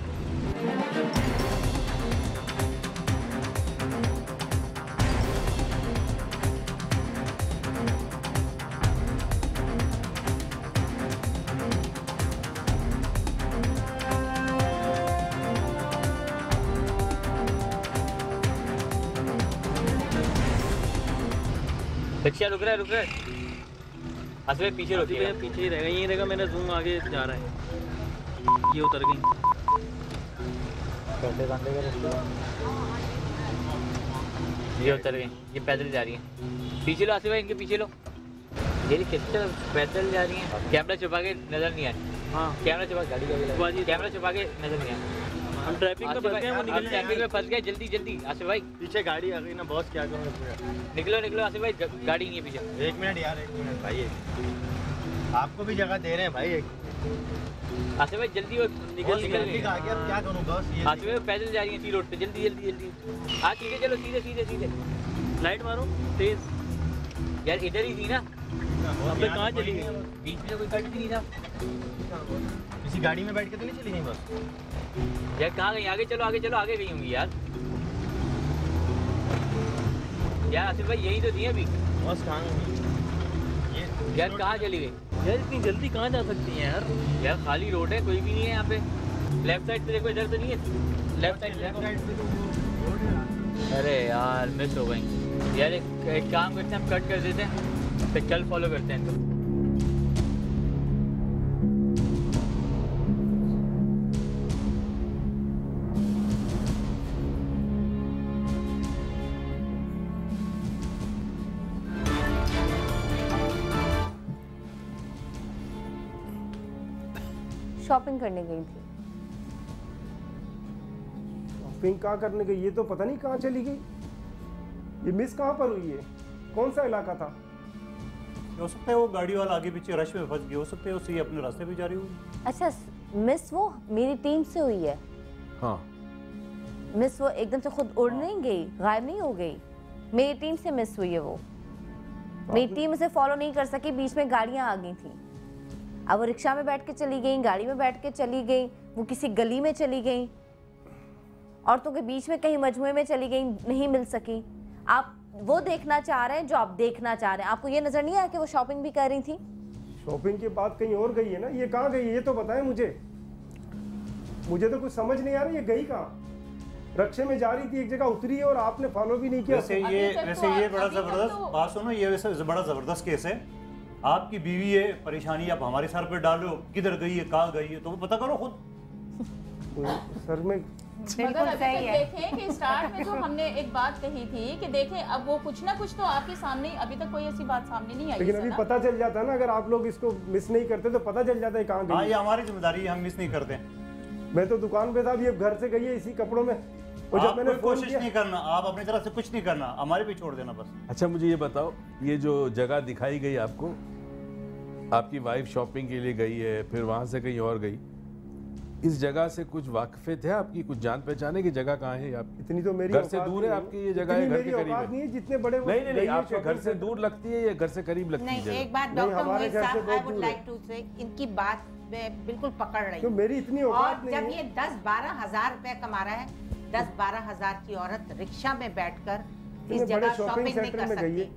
रिक्शा रुक रहा है, रुक रहा है। आसिफ भाई पीछे रोकिएगा। पीछे ही रहेगा, यहीं रहेगा। मेरा जूम आगे जा रहा है। ये उतर गई। ये उतर गई, ये पैदल जा रही है। पीछे लो आसिफ भाई, इनके पीछे लो। ये किस तरह पैदल जा रही है। कैमरा छुपा के नजर नहीं आए। हाँ कैमरा छुपा, गाड़ी कैमरा छुपा के नजर नहीं आए। हम ट्रैफिक में फंस गए, वो निकल ट्रैफिक में फंस गए। जल्दी जल्दी आसिफ भाई, पीछे गाड़ी आ गई ना बॉस, क्या करूँ। निकलो निकलो आसिफ भाई, गाड़ी नहीं है पीछे। 1 मिनट यार, 1 मिनट भाई, आपको भी जगह दे रहे हैं भाई। आसिफ भाई जल्दी निकल निकल आ गया, अब क्या करूँ बॉस। आसिफ भाई पैदल जा रही है सी रोड पे, जल्दी जल्दी जल्दी। हाँ ठीक है, चलो सीधे सीधे सीधे। लाइट मारो तेज। यार इधर ही थी ना, अब तक कहाँ चली गई। बीच में कोई कट नहीं था। किसी गाड़ी में बैठ के तो नहीं चली गई बस। यार कहाँ गई, आगे चलो आगे चलो, आगे गई होंगी यार। यार आसिफ भाई यही तो थी अभी। बस कहाँ गई यार, कहाँ चली गई यार, इतनी जल्दी कहाँ जा सकती हैं यार। यार खाली रोड है, कोई भी नहीं है यहाँ पे। लेफ्ट साइड पे देखो, इधर तो नहीं है। लेफ्ट साइड अरे यार मिस हो गई यार। एक काम करते हैं, हम कट कर देते हैं, फिर कल फॉलो करते हैं इनको। शॉपिंग करने गई थी। शॉपिंग कहाँ करने गई, ये तो पता नहीं कहाँ चली गई। ये मिस कहाँ पर हुई है, कौन सा इलाका था। हो सकता है वो गाड़ी वाला आगे पीछे रश में फंस गया, हो सकता है उससे ये अपने रास्ते पे जा रही होगी। अच्छा मिस वो मेरी टीम से हुई है। हाँ मिस वो एकदम से खुद उड़ नहीं गई, गायब नहीं हो गई। मेरी टीम से मिस हुई है वो। मेरी टीम उसे फॉलो नहीं कर सकी, बीच में गाड़ियां आ गई थी। अब वो रिक्शा में बैठ के चली गई, गाड़ी में बैठ के चली गई, वो किसी गली में चली गई, औरतों के बीच में कहीं मजमुए में चली गई, नहीं मिल सकी। आप वो देखना चाह रहे हैं जो आप देखना चाह रहे हैं। आपको ये नजर नहीं आया कि वो शॉपिंग भी कर रही थी। शॉपिंग के बाद कहीं और गई है ना, ये कहाँ गई ये तो बताएं मुझे। मुझे तो कुछ समझ नहीं आ रहा, ये गई कहाँ। रक्शे में जा रही थी, एक जगह उतरी है और आपने फॉलो भी नहीं किया। वैसे ये बड़ा जबरदस्त बात सुनो, ये वैसे बड़ा जबरदस्त केस है। आपकी बीवी है, परेशानी आप हमारे सर पे डालो, किधर गई है, कहाँ गई है, तो वो पता करो खुद। सर में मगर अभी तक देखें कि स्टार्ट में जो हमने एक बात कही थी कि देखें अब वो कुछ ना कुछ तो आपके सामने, अभी तक कोई ऐसी बात सामने नहीं आई। लेकिन अभी पता चल जाता है ना, अगर आप लोग इसको मिस नहीं करते तो पता चल जाता है कहाँ गई। हाँ ये हमारी जिम्मेदारी है, हम मिस नहीं करते। मैं तो दुकान पे था, अब ये घर से गई है इसी कपड़ों में। और जब मैंने कोशिश नहीं करना, आप अपनी तरफ से कुछ नहीं करना, हमारे पे छोड़ देना बस। अच्छा मुझे ये बताओ, ये जो जगह दिखाई गई आपको, आपकी वाइफ शॉपिंग के लिए गई है, फिर वहां से कहीं और गई, इस जगह से कुछ वाकफियत है आपकी, कुछ जान पहचाने की जगह कहाँ है आपकी? इतनी तो मेरी घर से दूर है आपकी ये जगह, है घर के करीब है? नहीं है, जितने बड़े नहीं आपके घर से दूर लगती है या घर से करीब लगती है? नहीं, एक बात डॉक्टर मोहित साहब, आई वुड लाइक टू से, इनकी बात मैं बिल्कुल पकड़ रही हूँ। मेरी इतनी औकात नहीं है। जब ये 10-12 हजार रुपए कमा रहा है, 10-12 हजार की औरत रिक्शा में बैठकर इस जगह शॉपिंग नहीं कर सकती।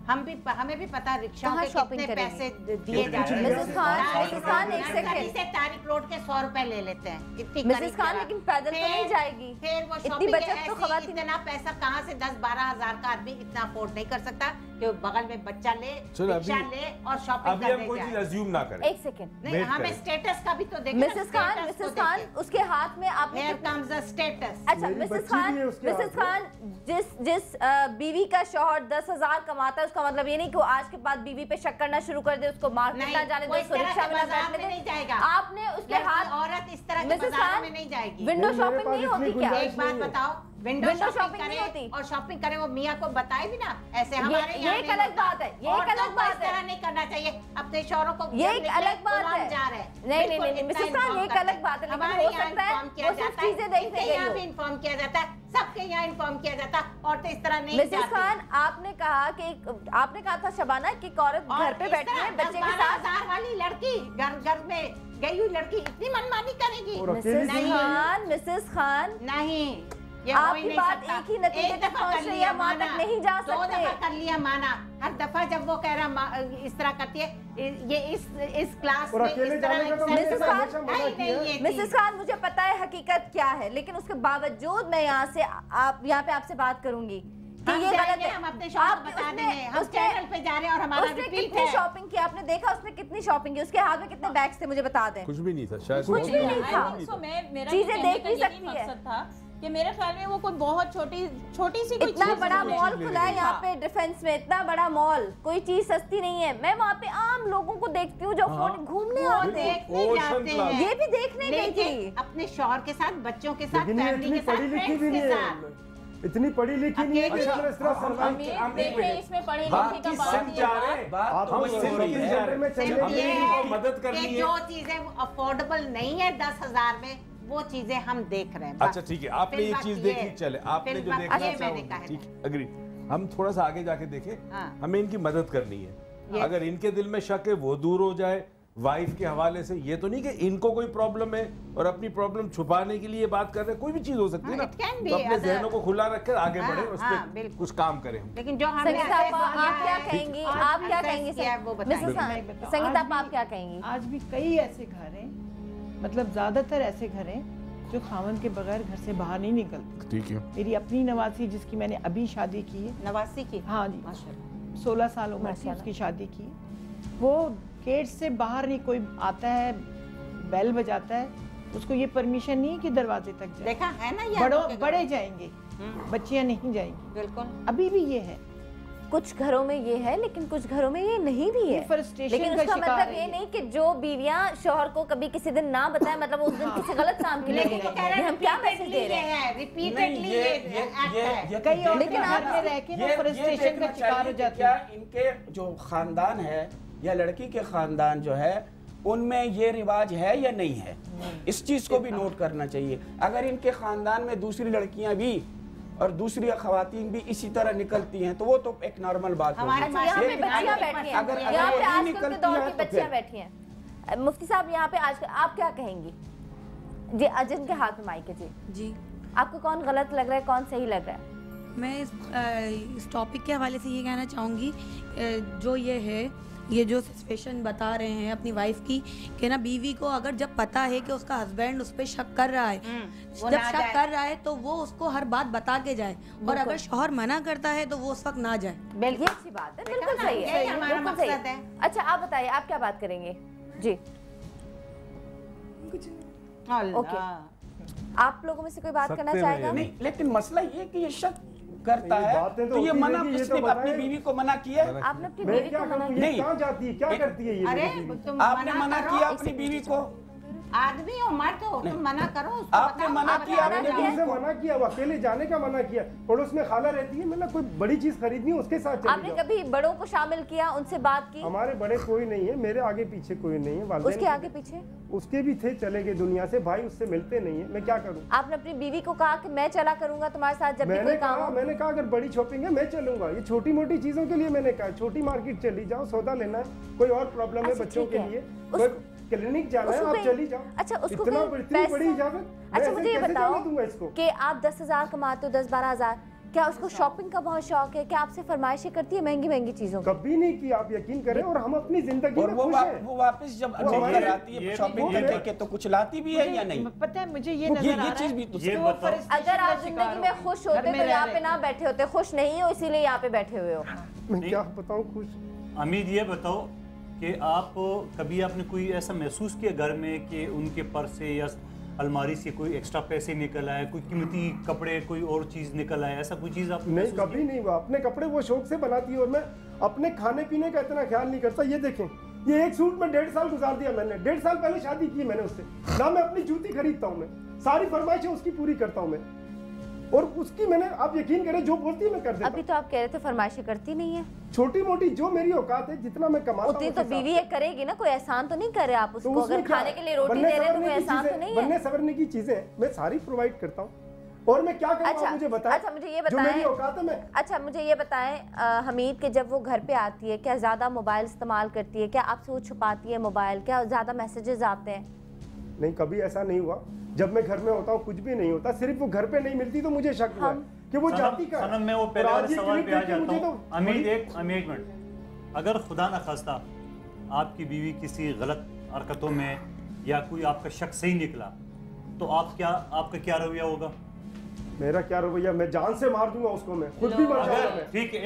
हमें भी पता रिक्शा के shopping कितने करेंगे? पैसे दिए जा रहे हैं। मिसेस खान एक सेकंड से तारिक रोड के 100 रुपए ले लेते हैं। इतनी मिसेस खान लेकिन पैदल तो नहीं जाएगी। फिर वो इतनी शॉपिंग बचत तो खवातीन इतना पैसा कहाँ से 10-12 हजार का आदमी इतना अफोर्ड नहीं कर सकता कि वो बगल में बच्चा ले, रिक्शा ले और शॉपिंग अभी हम करने कोई चीज जाए। अज्यूम ना करें। एक सेकंड नहीं, हमें स्टेटस का भी तो देखना। मिसेस खान उसके हाथ में आपने Here comes the status। अच्छा मिसेस खान जिस बीवी का शौहर 10,000 कमाता है उसका मतलब ये नहीं कि वो आज के बाद बीवी पे शक करना शुरू कर दे, उसको मार्केट ना जाने दे, उसको रिक्शा में ना बैठने दे। नहीं जाएगा। आपने उसके हाथ औरत इस तरह के मिसेस बाजारों खान में नहीं जाएगी। विंडो शॉपिंग नहीं होती क्या? एक बात बताओ, विंडो शॉपिंग नहीं होती और शॉपिंग करे वो मियाँ को बताए भी ना ऐसे हमारे ये एक अलग बात है, ये एक अलग बात है। नहीं करना चाहिए अपने शौहरों को। ये एक अलग बात है। जा रहे हैं नहीं मिसेस खान ये एक अलग बात है, लेकिन हो सकता है वो सिर्फ चीजें देखने गई यहाँ हो। भी इन्फॉर्म किया जाता है, सबके यहाँ इन्फॉर्म किया जाता है। औरतें इस तरह नहीं मिसेस खान आपने कहा था शबाना कि एक औरत घर पे बैठी है बच्चे के साथ। 10,000 वाली लड़की घर में गई हुई लड़की इतनी मनमानी करेगी। मिसेस खान नहीं, ये आपकी बात एक ही नतीजे तक पहुंच रही है, मां तक नहीं जा सकते। 2 दफा कर लिया माना, हर दफा जब वो कह रहा इस तरह करती है, ये इस क्लास में इस तरह। मिसेस खान मुझे पता है हकीकत क्या है, लेकिन उसके बावजूद मैं यहाँ पे आपसे बात करूंगी कि ये गलत है। हम अपने शौहर को बता देंगे, हम चैनल पे जा रहे हैं और हमारा रिपीट है। शॉपिंग की आपने देखा उसने कितनी शॉपिंग की, उसके हाथ में कितने बैग्स थे मुझे बता दें। कुछ भी नहीं था शायद, कुछ भी नहीं था। चीजें देख नहीं सकती है कि मेरे ख्याल में वो कोई बहुत छोटी सी कोई इतना बड़ा मॉल खुला है यहाँ पे डिफेंस में, इतना बड़ा मॉल, कोई चीज सस्ती नहीं है। मैं वहाँ पे आम लोगों को देखती हूँ जो घूमने आते हैं, ये भी देखने गई थी अपने शौहर के साथ, बच्चों के साथ, फैमिली के साथ, फ्रेंड्स के साथ। इतनी पढ़ी लिखी नहीं है कि इसमें इसमें पढ़ी लिखी का मदद करनी है। जो चीजें अफोर्डेबल नहीं है 10,000 में, वो चीजें हम देख रहे हैं। अच्छा ठीक है, आपने ये चीज देखी, चले आपने जो देखा ठीक है, अग्री। हम थोड़ा सा आगे जाके देखें, हमें इनकी मदद करनी है। अगर इनके दिल में शक है वो दूर हो जाए वाइफ के हवाले से। ये तो नहीं कि इनको कोई प्रॉब्लम है और अपनी प्रॉब्लम छुपाने के लिए बात कर रहे हैं, कोई भी चीज हो सकती है ना। तो अपने जहनों को खुला रखकर आगे बढ़े, उस पर कुछ काम करें। लेकिन जो आप क्या कहेंगी, आप क्या कहेंगी संगीता, आप क्या कहेंगी? आज भी कई ऐसे घर हैं, मतलब ज्यादातर ऐसे घर हैं जो खावन के बगैर घर से बाहर नहीं निकलते। ठीक है, मेरी अपनी नवासी जिसकी मैंने अभी शादी की है, नवासी की, हाँ जी, 16 साल उम्र थी उसकी शादी की। वो गेट से बाहर नहीं कोई आता है, बेल बजाता है, उसको ये परमिशन नहीं है कि दरवाजे तक जाए। देखा है ना, ये बड़े जाएंगे, बच्चियां नहीं जाएंगी। बिल्कुल, अभी भी ये है। कुछ घरों में ये है लेकिन कुछ घरों में ये नहीं भी है। लेकिन उसका मतलब ये नहीं कि जो बीवियां शौहर को कभी किसी दिन ना बताए मतलब उस दिन किसी गलत काम के लिए हम क्या मैसेज दे रहे हैं? रिपीटेडली लेकिन आप रह के ना फ्रस्ट्रेशन का शिकार हो जाते हैं। इनके जो खानदान है या लड़की के खानदान जो है उनमें ये रिवाज है या नहीं है, इस चीज को भी नोट करना चाहिए। अगर इनके खानदान में दूसरी लड़कियां भी और दूसरी खवातीन भी इसी तरह निकलती हैं तो वो तो एक नॉर्मल बात है। यहाँ पे बच्चियां बैठी हैं, यहाँ पे आजकल के दौर की बच्चियां बैठी हैं। मुफ्ती साहब यहाँ पे आज आप क्या कहेंगी जी? जिनके हाथ में माइक है जी, आपको कौन गलत लग रहा है, कौन सही लग रहा है? मैं इस टॉपिक के हवाले से ये कहना चाहूँगी, जो ये जो सिचुएशन बता रहे हैं अपनी वाइफ की कि ना बीवी को अगर जब पता है कि उसका हस्बैंड उस पर शक कर रहा है, जब शक कर रहा है तो वो उसको हर बात बता के जाए, और अगर शौहर मना करता है तो वो उस वक्त ना जाए। बिल्कुल अच्छी बात है, बिल्कुल सही है, बिल्कुल सही है। अच्छा आप बताइए, आप क्या बात करेंगे जी? ओके, आप लोगों में से कोई बात करना चाहेगा? नहीं, लेकिन मसला ये कि ये शक करता है तो ये मना किसने अपनी बीवी को मना किया? आपने अपनी बीवी को मना किया? नहीं, कहाँ जाती है, क्या करती है ये? अरे आपने मना किया अपनी बीवी को? आदमी हो मर्द हो, तुम मना करो उसको। आपने मना किया, मना किया, वो अकेले जाने का मना किया। पड़ोस में खाला रहती है, मतलब कोई बड़ी चीज खरीदनी है उसके साथ। आपने कभी बड़ों को शामिल किया, उनसे बात की? हमारे बड़े कोई नहीं है, मेरे आगे पीछे कोई नहीं है। उसके आगे पीछे उसके भी थे, चले गए दुनिया से, भाई उससे मिलते नहीं है, मैं क्या करूँ? आपने अपनी बीवी को कहा कि मैं चला करूंगा तुम्हारे साथ जब भी कोई काम हो? मैंने कहा अगर बड़ी शॉपिंग है मैं चलूंगा, ये छोटी मोटी चीजों के लिए मैंने कहा छोटी मार्केट चली जाओ, सौदा लेना है, कोई और प्रॉब्लम है बच्चों के लिए, क्लिनिक जाना है, आप चली जाओ। अच्छा उसको इतनी बड़ी इजाजत? अच्छा मुझे ये बताओ कि आप 10,000 कमाते हो, 10-12 हज़ार, क्या उसको शॉपिंग का बहुत शौक है? क्या आपसे फरमाइशें करती है महंगी महंगी चीजों की? कभी नहीं की, आप यकीन करें। और हम अपनी जिंदगी में खुश हैं। वो वापस जब घर आती है शॉपिंग करने के तो कुछ लाती भी है या नहीं? पता है मुझे ये नजर आ रहा है, चीज भी तो अगर आप जिंदगी में खुश होते तो यहाँ पे ना बैठे होते, खुश नहीं हो इसीलिए यहाँ पे बैठे हुए हो। मैं क्या बताऊँ खुश। हमीद ये बताओ कि आप कभी आपने कोई ऐसा महसूस किया घर में कि उनके पर्स से या अलमारी से कोई एक्स्ट्रा पैसे निकल आए, कोई कीमती कपड़े, कोई और चीज निकल आए, ऐसा कोई चीज आप? नहीं, कभी नहीं हुआ। अपने कपड़े वो शौक से बनाती है और मैं अपने खाने पीने का इतना ख्याल नहीं करता। ये देखें, ये एक सूट में 1.5 साल गुजार दिया मैंने। 1.5 साल पहले शादी की मैंने उससे। ना मैं अपनी जूती खरीदता हूँ, मैं सारी फरमाइशें उसकी पूरी करता हूँ मैं, और उसकी मैंने, आप यकीन करें, जो बोलती है मैं कर देता हूं। अभी तो आप कह रहे थे फरमाइशें करती नहीं है। छोटी मोटी जो मेरी औकात है, जितना मैं कमाता हूं उतनी तो बीवी ये करेगी ना, कोई एहसान तो नहीं कर रहे आप उसको। तो अगर खाने के लिए रोटी दे रहे हैं तो कोई एहसान तो नहीं है। बनने सवरने की चीजें मैं सारी प्रोवाइड करता हूँ। और मैं क्या करूँ? अच्छा, मुझे बताएं। अच्छा मुझे ये बताएं, जो मेरी औकात है मैं। अच्छा मुझे ये बताएं हमीद के जब वो घर पे आती है क्या ज्यादा मोबाइल इस्तेमाल करती है? क्या आपसे वो छुपाती है मोबाइल? क्या ज्यादा मैसेजेस आते हैं? नहीं, कभी ऐसा नहीं हुआ। जब मैं घर में होता हूँ कुछ भी नहीं होता, सिर्फ वो घर पे नहीं मिलती तो मुझे शक हुआ कि वो जाती का। सनम मैं वो पहले वाले सवाल पे आ जाता हूँ। हमीद एक मिनट, अगर खुदा न खास्ता आपकी बीवी किसी गलत हरकतों में या कोई आपका शक सही निकला तो आपका क्या रवैया होगा? मेरा क्या रवैया? मैं जान से मार दूंगा उसको, मैं खुद भी मर जाऊंगा। ठीक है,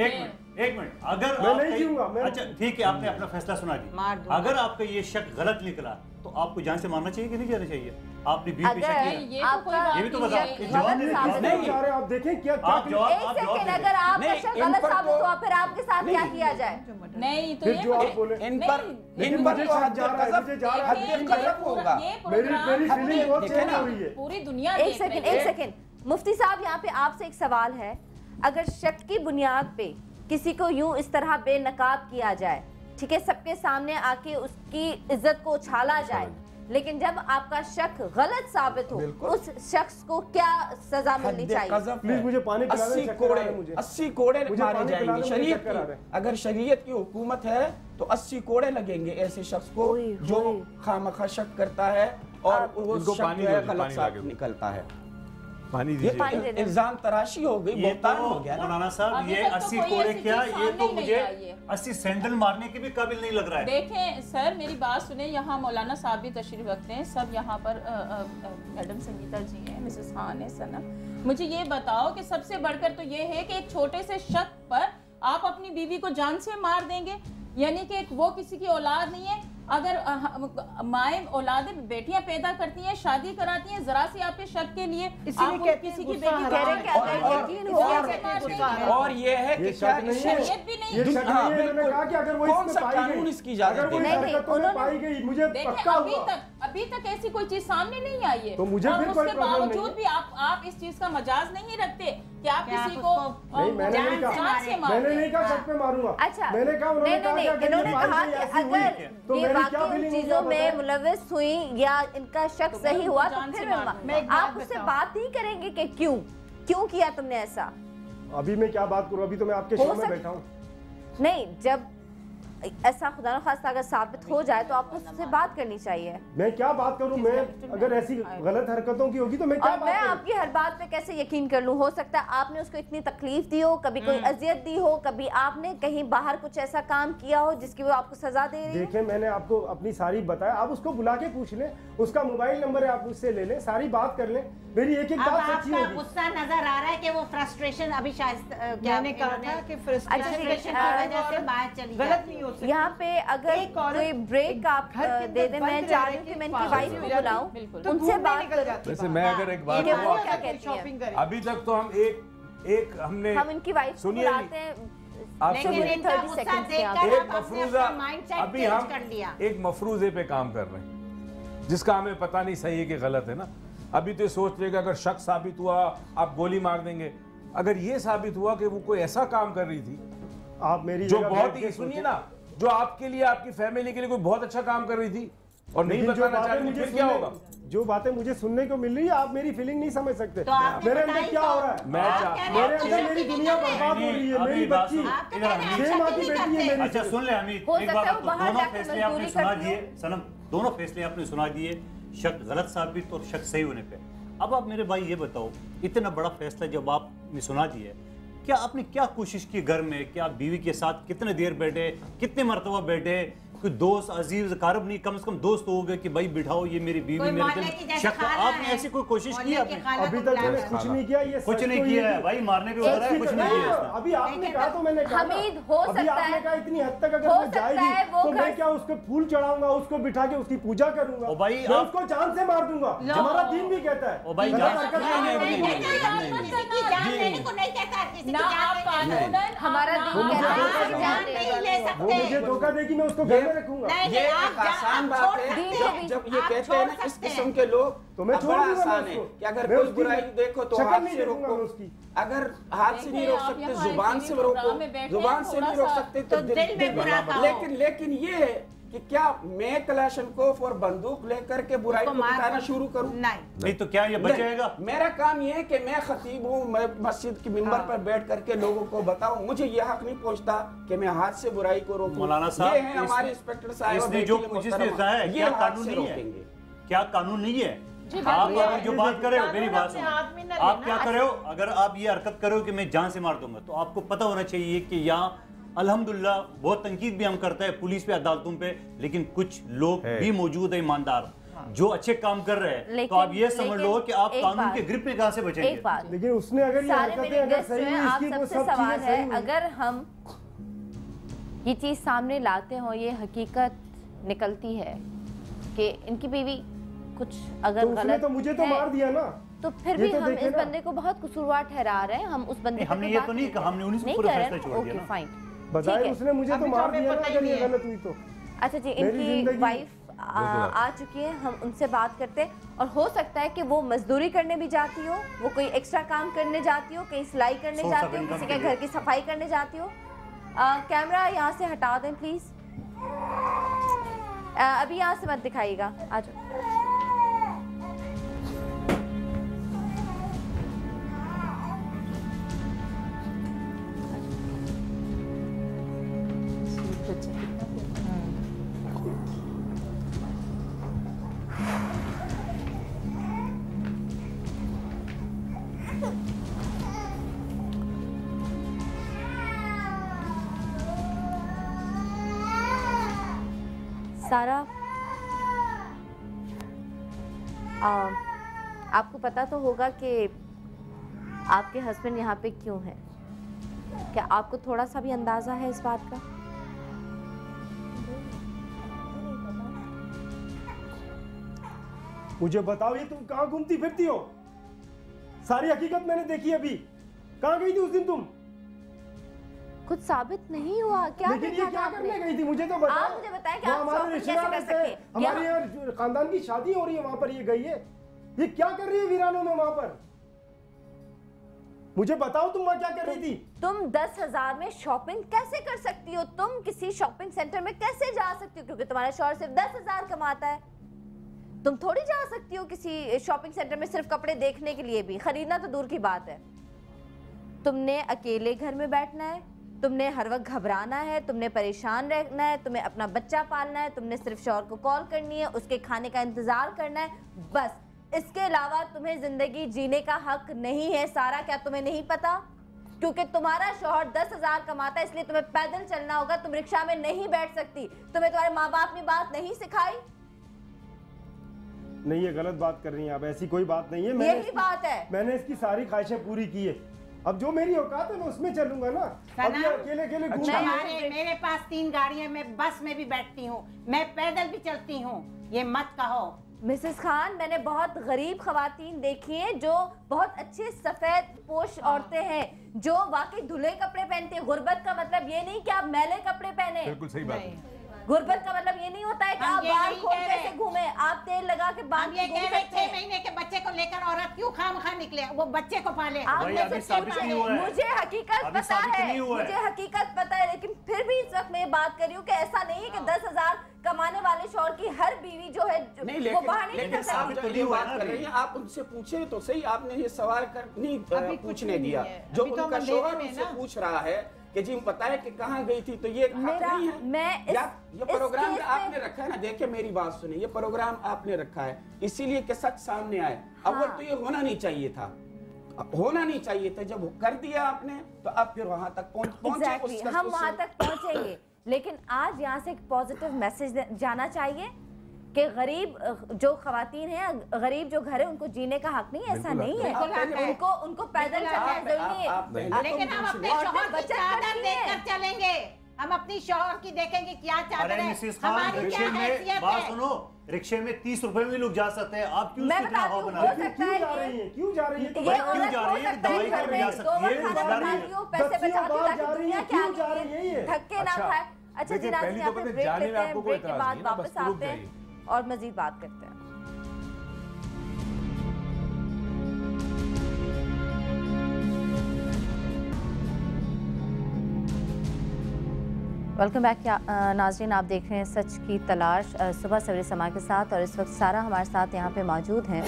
एक मिनट, अगर मैं नहीं जीऊंगा। अच्छा ठीक है, आपने अपना फैसला सुना दिया। अगर आपका ये शक गलत निकला तो आपको जान से मारना चाहिए कि नहीं जाना चाहिए? आपने बीवी पे शक किया, ये भी तो बताओ। आप देखें क्या अगर आपका शक गलत साबित हुआ फिर आपके साथ क्या किया जाए? नहीं तो जो आप बोले इन पर मुझे जा रहा है, मेरी फीलिंग बहुत चेंज हो रही है। पूरी दुनिया एक सेकंड मुफ्ती साहब, यहाँ पे आपसे एक सवाल है। अगर शक की बुनियाद पे किसी को यूं इस तरह बेनकाब किया जाए, ठीक है, सबके सामने आके उसकी इज्जत को उछाला जाए, लेकिन जब आपका शक गलत साबित हो उस शख्स को क्या सजा मिलनी चाहिए? प्लीज मुझे पानी 80 कोड़े मारे जाएंगे शरीयत की। अगर शरीयत की हुकूमत है तो 80 कोड़े लगेंगे ऐसे शख्स को जो खामखा शक करता है और वो शक गलत साबित निकलता है। पानी इल्जाम तराशी हो गई, बोहतान हो गया ना। मौलाना साहब ये 80 कोड़े क्या, ये तो मुझे 80 सैंडल मारने के भी काबिल नहीं लग रहा है। देखें सर, मेरी बात सुने, यहाँ मौलाना साहब भी तशरीफ रखते हैं, सब यहाँ पर मैडम संगीता जी हैं, मिसेस खान है, सनम। मुझे ये बताओ कि सबसे बढ़कर तो ये है कि एक छोटे से शक पर आप अपनी बीवी को जान से मार देंगे, यानी कि वो किसी की औलाद नहीं है। अगर माए औलादें बेटियां पैदा करती हैं, शादी कराती हैं, जरा सी आपके शक के लिए इसीलिए किसी की बेटी और ये है कि शरीयत भी नहीं, कौन सा कानून इसकी इजाजत पाई गई? मुझे पक्का अभी तक ऐसी कोई चीज सामने नहीं आई है। तो मुझे और उसके बावजूद भी आप इस चीज का मजाज नहीं रखते कि आप किसी को मैंने नहीं कहा शक पे मारूंगा। अच्छा, मैंने कहा इन्होंने कहा कि अगर ये वाकई चीजों में मुलविस हुई या इनका शक सही हुआ तो फिर आप उससे बात नहीं करेंगे कि क्यों किया तुमने ऐसा? अभी मैं क्या बात करूं? अभी तो मैं आपके शो में बैठा हूं। नहीं, जब ऐसा खुदा न खास्ता अगर साबित हो जाए तो आपको उससे बात करनी चाहिए। मैं क्या बात करूं? मैं अगर ऐसी गलत हरकतों की होगी तो मैं क्या बात करूं? आपकी हर बात पे कैसे यकीन कर लूं? हो सकता है आपने उसको इतनी तकलीफ दी हो, कभी कोई अजियत दी हो, कभी आपने कहीं बाहर कुछ ऐसा काम किया हो जिसकी वो आपको सजा दे रही है। देखिए, मैंने आपको अपनी सारी बताया, आप उसको बुला के पूछ लें, उसका मोबाइल नंबर है, आप उससे ले लें, सारी बात कर लें। मेरी एक बात सच्ची होगी। गुस्सा नजर आ रहा है कि वो फ्रस्ट्रेशन अभी शायद मैंने कहा था कि फ्रस्ट्रेशन की वजह से बाहर चली गलत नहीं हो सकती। यहाँ पे अगर कोई ब्रेक आप दे दें, मैं चाह रही हूँ कि मैं इनकी वाइफ को बुलाऊं, उनसे बात करूं। वैसे मैं अगर एक बात कहूं, अभी तक तो हम हम इनकी वाइफ को बुलाते हैं, अभी हम एक मफरूजे पे काम कर रहे हैं जिसका हमें पता नहीं सही है कि गलत है ना। अभी तो सोच रहे अगर शक साबित हुआ आप गोली मार देंगे। अगर ये साबित हुआ कि वो कोई ऐसा काम कर रही थी, आप मेरी जो बहुत ही, सुनिए ना, जो आपके लिए, आपकी फैमिली के लिए कोई बहुत अच्छा काम कर रही थी और नहीं बताना चाह रही, फिर क्या होगा? जो बातें मुझे सुनने को मिल रही है, आप मेरी फीलिंग नहीं समझ सकते। मेरे अंदर क्या हो रहा है? मेरे अंदर मेरी दुनिया बर्बाद हो रही है। मेरी बच्ची 6 माह की बेटी है मेरी। अच्छा सुन ले हमीद, एक बात, दोनों फैसले आपने सुना दिए सनम, दोनों फैसले आपने सुना दिए, शक गलत साबित और शक सही होने पे। अब आप मेरे भाई ये बताओ, इतना बड़ा फैसला जब आपने सुना दिया, क्या आपने क्या कोशिश की घर में कि आप बीवी के साथ कितने देर बैठे, कितने मरतबा बैठे? कोई दोस्त अजीज कारब नहीं, कम से कम दोस्त हो गए कि भाई बिठाओ, ये मेरी बीवी मेरे शक। आपने ऐसी कोई कोशिश की? अभी तक मैंने कुछ नहीं किया। ये कुछ नहीं किया है भाई, मारने पे उतर है, कुछ नहीं किया। अभी आपने कहा तो मैंने कहा, हमीद हो सकता है, आपने कहा इतनी हद तक अगर वो जाएगी तो मैं क्या उसको फूल चढ़ाऊंगा, उसको बिठा के उसकी पूजा करूंगा, भाई मैं उसको जान से मार दूंगा। हमारा दीन भी कहता है। भाई हमारा वो मुझे धोखा देगी, मैं उसको घर में रखूंगा। ये एक आसान बात है। जब ये कहते हैं ना इस किस्म के लोग, तो मैं बड़ा आसान है कि अगर कोई बुराई देखो तो हाथ से रोको, अगर हाथ से नहीं रोक सकते जुबान से रोको, जुबान से नहीं रोक सकते तो दिल में। लेकिन ये है कि क्या मैं कलाशनकोफ और बंदूक लेकर के बुराई को मिटाना शुरू करूं? नहीं तो क्या ये बचेगा? मेरा काम ये है कि मैं खतीब हूँ, मैं मस्जिद की मिंबर पर बैठ करके लोगों को बताऊं। मुझे ये हक नहीं पहुंचता कि मैं हाथ से बुराई को रोकूं। मौलाना साहब, ये है हमारे इंस्पेक्टर साहब, इसने जो जिसने कहा है क्या कानून नहीं है? क्या कानून नहीं है? आप अगर जो बात कर रहे हो, मेरी बात सुनो, आप क्या कर रहे हो? अगर आप ये हरकत कर रहे हो कि मैं जान से मार दूंगा, तो आपको पता होना चाहिए कि यहाँ अल्हम्दुलिल्लाह बहुत तनकीद भी हम करते हैं पुलिस पे, अदालतों पे, लेकिन कुछ लोग भी मौजूद है ईमानदार जो अच्छे काम कर रहे हैं। तो आप ये समझ लो कि आप कानून के ग्रिप में कहां से बचेंगे? लेकिन उसने अगर ये हरकतें अगर सही हुई, आप इसकी वो सबसे सब सवाल चीजें है, सही हुई। अगर हम ये चीज सामने लाते हो, ये हकीकत निकलती है कि इनकी बीवी कुछ अगर गलत तो मुझे तो मार दिया ना, तो फिर भी हम इस बंदे को बहुत कसूरवार ठहरा रहे हैं। हम उस बंदे हमने ये तो नहीं कहा, हमने 19 में पूरा फैसला छोड़ दिया ना। फाइन, बताइए, उसने मुझे तो मार दिया ना अगर ये गलत हुई तो। अच्छा जी, इनकी वाइफ आ चुकी है, हम उनसे बात करते हैं। और हो सकता है कि वो मजदूरी करने भी जाती हो, वो कोई एक्स्ट्रा काम करने जाती हो, कहीं सिलाई करने जाती हो, किसी के घर की सफाई करने जाती हो। कैमरा यहाँ से हटा दें प्लीज, अभी यहाँ से मत दिखाइएगा, आ जाओ। सारा, आपको पता तो होगा कि आपके हस्बैंड यहाँ पे क्यों हैं? क्या आपको थोड़ा सा भी अंदाजा है इस बात का? मुझे बताओ, ये तुम कहाँ घूमती फिरती हो? सारी हकीकत मैंने देखी अभी। कहाँ गई थी उस दिन तुम? कुछ साबित नहीं हुआ क्या? लेकिन ये क्या करने गई थी? मुझे तो बताओ। आप मुझे बताएं कि आप हमारे रिश्तेदार रहते हैं, हमारे यहाँ खानदान की शादी हो रही है, वहां पर ये गई है। ये क्या कर रही है वीरानों में वहां पर? मुझे बताओ, तुम वहां क्या कर रही थी? तुम 10,000 में शॉपिंग कैसे कर सकती हो? तुम किसी शॉपिंग सेंटर में कैसे जा सकती हो? क्योंकि तुम्हारा शौहर सिर्फ 10,000 कमाता है। तुम थोड़ी जा सकती हो किसी शॉपिंग सेंटर में सिर्फ कपड़े देखने के लिए भी, खरीदना तो दूर की बात है। तुमने अकेले घर में बैठना है, तुमने हर वक्त घबराना है, तुमने परेशान रहना है, तुम्हें अपना बच्चा पालना है, तुमने सिर्फ शौहर को कॉल करनी है, उसके खाने का इंतजार करना है, बस। इसके अलावा तुम्हें जिंदगी जीने का हक नहीं है। सारा, क्या तुम्हें नहीं पता? क्योंकि तुम्हारा शौहर 10,000 कमाता है, इसलिए तुम्हें पैदल चलना होगा, तुम रिक्शा में नहीं बैठ सकती। तुम्हें तुम्हारे माँ बाप ने बात नहीं सिखाई? नहीं, ये गलत बात कर रही हैं आप, ऐसी कोई बात नहीं है। यही बात है। मैंने इसकी सारी ख्वाहिशें पूरी की है, अब जो मेरी औकात है मैं उसमें चलूंगा ना। अभी अकेले अकेले मेरे पास 3 गाड़ियां, मैं बस में भी बैठती हूँ, मैं पैदल भी चलती हूँ, ये मत कहो। मिसेस खान, मैंने बहुत गरीब खवातीन देखी हैं जो बहुत अच्छे सफेद पोश औरतें हैं जो वाकई धुले कपड़े पहनती हैं। गुर्बत का मतलब ये नहीं कि आप मैले कपड़े पहने। बिल्कुल सही बात है। गुर्बत का मतलब ये नहीं होता है कि आप बाल खोलते से घूमे, आप तेल लगा के बाल ये कह रहे 6 महीने के बच्चे को लेकर औरत क्यों खामखा निकले, वो बच्चे को पाले। मुझे हकीकत पता है, मुझे हकीकत पता है, लेकिन फिर भी इस वक्त मैं बात कर रही हूँ कि ऐसा नहीं है कि 10,000 कमाने वाले शौहर की हर बीवी जो है वो बाहर नहीं निकल सकती। आप उनसे पूछे तो सही, आपने ये सवाल नहीं पूछने दिया। जो उनका शौहर उनसे पूछ रहा है कि जी बताए कि कहाँ गई थी, तो ये हक नहीं है। ये प्रोग्राम आपने रखा है ना, देखिए मेरी बात सुनिए, ये प्रोग्राम आपने रखा है इसीलिए कि सच सामने आए। अव्वल तो ये होना नहीं चाहिए था, होना नहीं चाहिए था। जब कर दिया आपने तो अब फिर वहां तक पहुंचे। Exactly, हम वहां तक पहुंचेंगे, लेकिन आज यहाँ से एक पॉजिटिव मैसेज जाना चाहिए कि गरीब जो खवातीन हैं, गरीब जो घर है, उनको जीने का हक नहीं है। ऐसा नहीं है, उनको पैदल चलना जरूरी है, लेकिन हम अपने शौहर की चादर देखकर चलेंगे। हम अपनी शौहर की देखेंगे क्या चादर है, हमारी क्या हैसियत है। सुनो, रिक्शे में 30 रुपए में लोग जा सकते हैं, आप क्यों मैं बताती हूँ, हो सकता है क्यों जा रही है ये औरत हो सकता है घर में दो वक्त खाना बनाती हो, पैसे बचाती हो ताकि दुनिया के आगे धक्के ना खाए। अच्छा जी नाज़रीन, यहाँ पे ब्रेक लेते हैं, ब्रेक के बाद वापस आते हैं और मजीद बात करते हैं। वेलकम बैक नाज़रीन, आप देख रहे हैं सच की तलाश सुबह सवेरे समा के साथ, और इस वक्त सारा हमारे साथ यहाँ पे मौजूद हैं।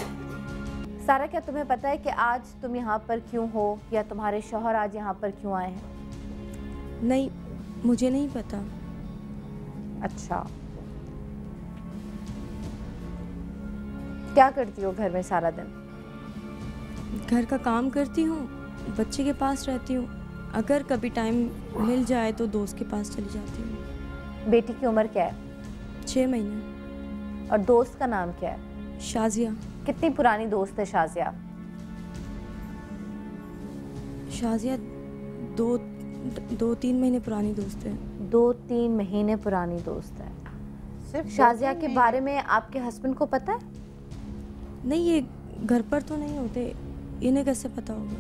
सारा, क्या तुम्हें पता है कि आज तुम यहाँ पर क्यों हो, या तुम्हारे शौहर आज यहाँ पर क्यों आए हैं? नहीं, मुझे नहीं पता। अच्छा, क्या करती हो घर में सारा दिन? घर का काम करती हूँ, बच्चे के पास रहती हूँ, अगर कभी टाइम मिल जाए तो दोस्त के पास चली जाती हूँ। बेटी की उम्र क्या है? 6 महीने। और दोस्त का नाम क्या है? शाजिया। कितनी पुरानी दोस्त है शाजिया? शाजिया 2-3 महीने पुरानी दोस्त है। 2-3 महीने पुरानी दोस्त है। शाजिया के बारे में आपके हस्बैंड को पता है? नहीं, ये घर पर तो नहीं होते, इन्हें कैसे पता होगा?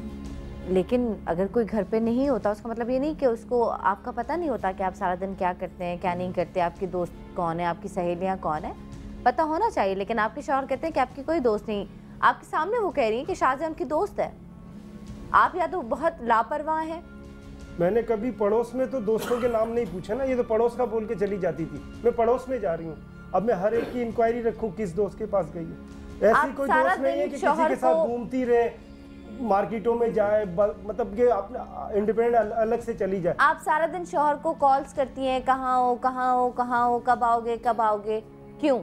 लेकिन अगर कोई घर पे नहीं होता, उसका मतलब ये नहीं कि उसको आपका पता नहीं होता कि आप सारा दिन क्या करते हैं, क्या नहीं करते, आपकी दोस्त कौन है, आपकी सहेलियां कौन है, पता होना चाहिए। लेकिन आपके शौहर कहते हैं कि आपकी कोई दोस्त नहीं, आपके सामने वो कह रही है कि शाजिया उनकी दोस्त है। आप या तो बहुत लापरवाह हैं। मैंने कभी पड़ोस में तो दोस्तों के नाम नहीं पूछा ना, ये तो पड़ोस का बोल के चली जाती थी। मैं पड़ोस में जा रही हूँ, अब मैं हर एक की इंक्वायरी रखूँ किस दोस्त के पास गई है। ऐसी कोई दोस्त नहीं है कि किसी के साथ घूमती रहे, मार्केटों में जाए, मतलब कि अपना इंडिपेंडेंट अलग से चली जाए। आप सारा दिन शौहर को कॉल्स करती हैं, कहाँ हो, कहाँ हो, कहाँ हो, कब आओगे, कब आओगे, क्यों?